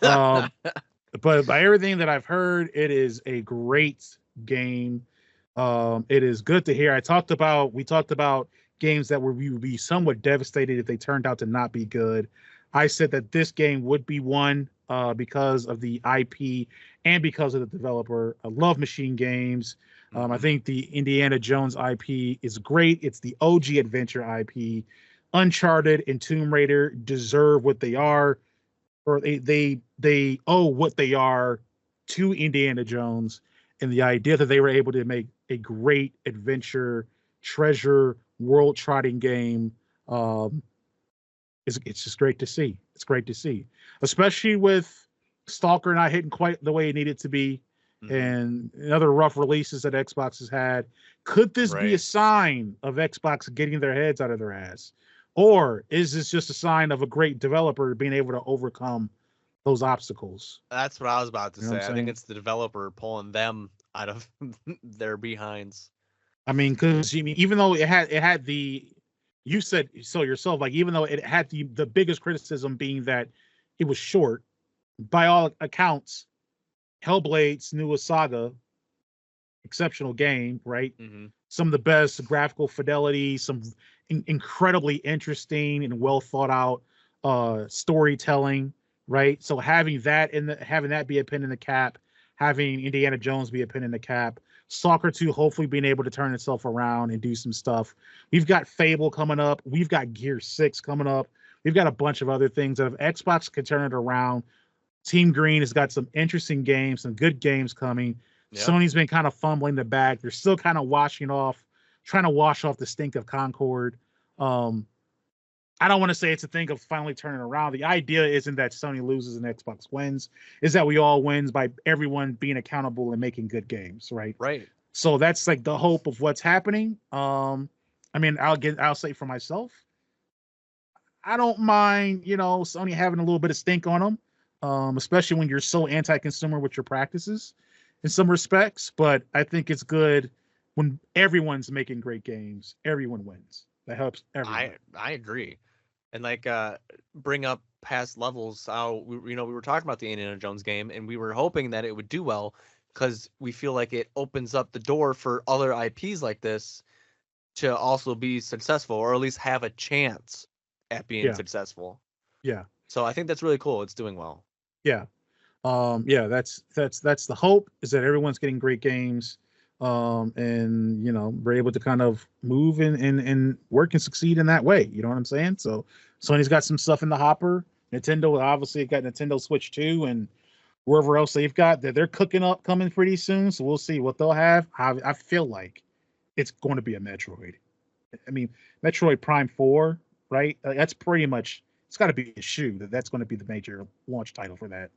But by everything that I've heard, it is a great game. It is good to hear. We talked about games that we would be somewhat devastated if they turned out to not be good. I said that this game would be one because of the IP and because of the developer. I love Machine Games. I think the Indiana Jones IP is great. It's the OG adventure IP. Uncharted and Tomb Raider deserve what they are, or they owe what they are to Indiana Jones. And the idea that they were able to make a great adventure, treasure, world-trotting game, it's just great to see. It's great to see, especially with Stalker not hitting quite the way it needed to be, and other rough releases that Xbox has had. Could this be a sign of Xbox getting their heads out of their ass? Or is this just a sign of a great developer being able to overcome those obstacles? That's what I was about to say. I think it's the developer pulling them out of their behinds. I mean, because even though it had the, you said so yourself, like even though it had the biggest criticism being that it was short, by all accounts, Hellblade's newest saga, exceptional game, right? Some of the best graphical fidelity, some incredibly interesting and well thought out storytelling, right? So having that be a pin in the cap, having Indiana Jones be a pin in the cap, Stalker 2 hopefully being able to turn itself around and do some stuff. We've got Fable coming up. We've got Gear 6 coming up. We've got a bunch of other things that if Xbox can turn it around, Team Green has got some interesting games, some good games coming. Yep. Sony's been kind of fumbling the bag. They're still kind of trying to wash off the stink of Concord. I don't want to say it's a thing of finally turning around. The idea isn't that Sony loses and Xbox wins, is that we all wins by everyone being accountable and making good games, right? Right. So that's like the hope of what's happening. I mean, I'll say for myself, I don't mind, Sony having a little bit of stink on them, especially when you're so anti-consumer with your practices in some respects. But I think it's good when everyone's making great games. Everyone wins. That helps everyone. I agree. And bring up past levels. How we were talking about the Indiana Jones game, and we were hoping that it would do well because we feel like it opens up the door for other IPs like this to also be successful, or at least have a chance at being successful. Yeah. So I think that's really cool. It's doing well. Yeah. That's the hope, is that everyone's getting great games. And we're able to kind of move and work and succeed in that way. You know what I'm saying? So Sony's got some stuff in the hopper. Nintendo obviously got Nintendo Switch 2 and wherever else they've got that they're cooking up coming pretty soon. So we'll see what they'll have. I feel like it's going to be a Metroid. I mean, Metroid Prime 4, right? That's pretty much, it's got to be a shoe that's going to be the major launch title for that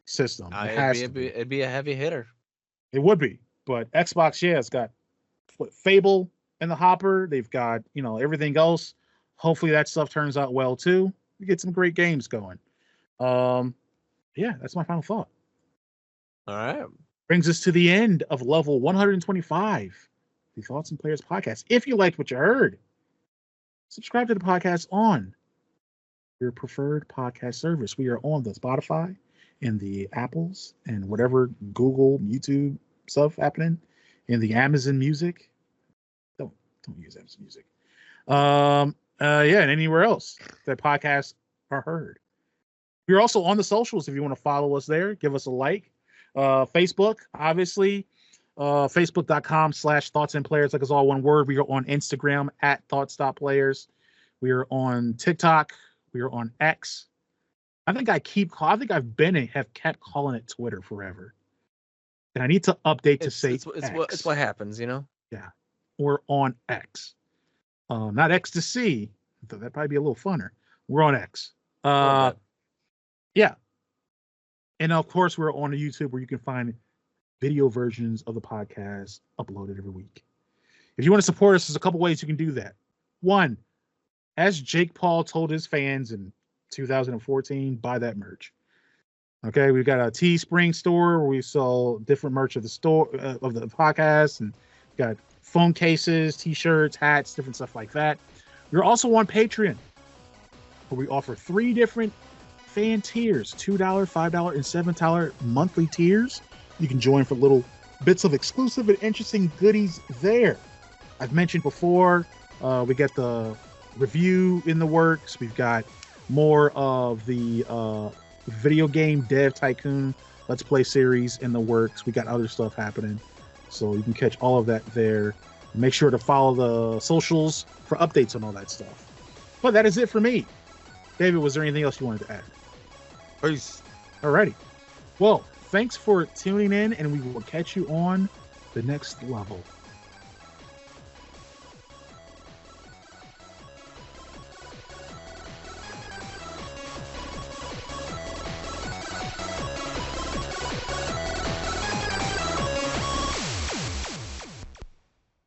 system. It'd be a heavy hitter. It would be. But Xbox, it's got Fable in the hopper. They've got, everything else. Hopefully that stuff turns out well too. We get some great games going. That's my final thought. All right. Brings us to the end of level 125, the Thoughts and Players podcast. If you liked what you heard, subscribe to the podcast on your preferred podcast service. We are on the Spotify and the Apples and whatever, Google, YouTube, stuff happening in the Amazon Music. Don't use Amazon Music. And anywhere else that podcasts are heard. We're also on the socials if you want to follow us there. Give us a like. Facebook, obviously. Facebook.com/ThoughtsAndPlayers, like it's all one word. We are on Instagram at ThoughtsPlayers. We are on TikTok. We are on X. I think I've kept calling it Twitter forever. And I need to update to say it's what happens, you know? Yeah. We're on X. Not ecstasy. That'd probably be a little funner. We're on X. Yeah. And of course, we're on the YouTube where you can find video versions of the podcast uploaded every week. If you want to support us, there's a couple ways you can do that. One, as Jake Paul told his fans in 2014, buy that merch. Okay, we've got a Teespring store where we sell different merch of the store of the podcast, and we've got phone cases, t-shirts, hats, different stuff like that. We're also on Patreon, where we offer 3 different fan tiers: $2, $5, and $7 monthly tiers. You can join for little bits of exclusive and interesting goodies there. I've mentioned before, we got the review in the works. We've got more of the video game Dev Tycoon Let's Play series in the works. We got other stuff happening, so you can catch all of that there. Make sure to follow the socials for updates on all that stuff. But that is it for me. David, was there anything else you wanted to add? Peace. Alrighty. Well, thanks for tuning in, and we will catch you on the next level.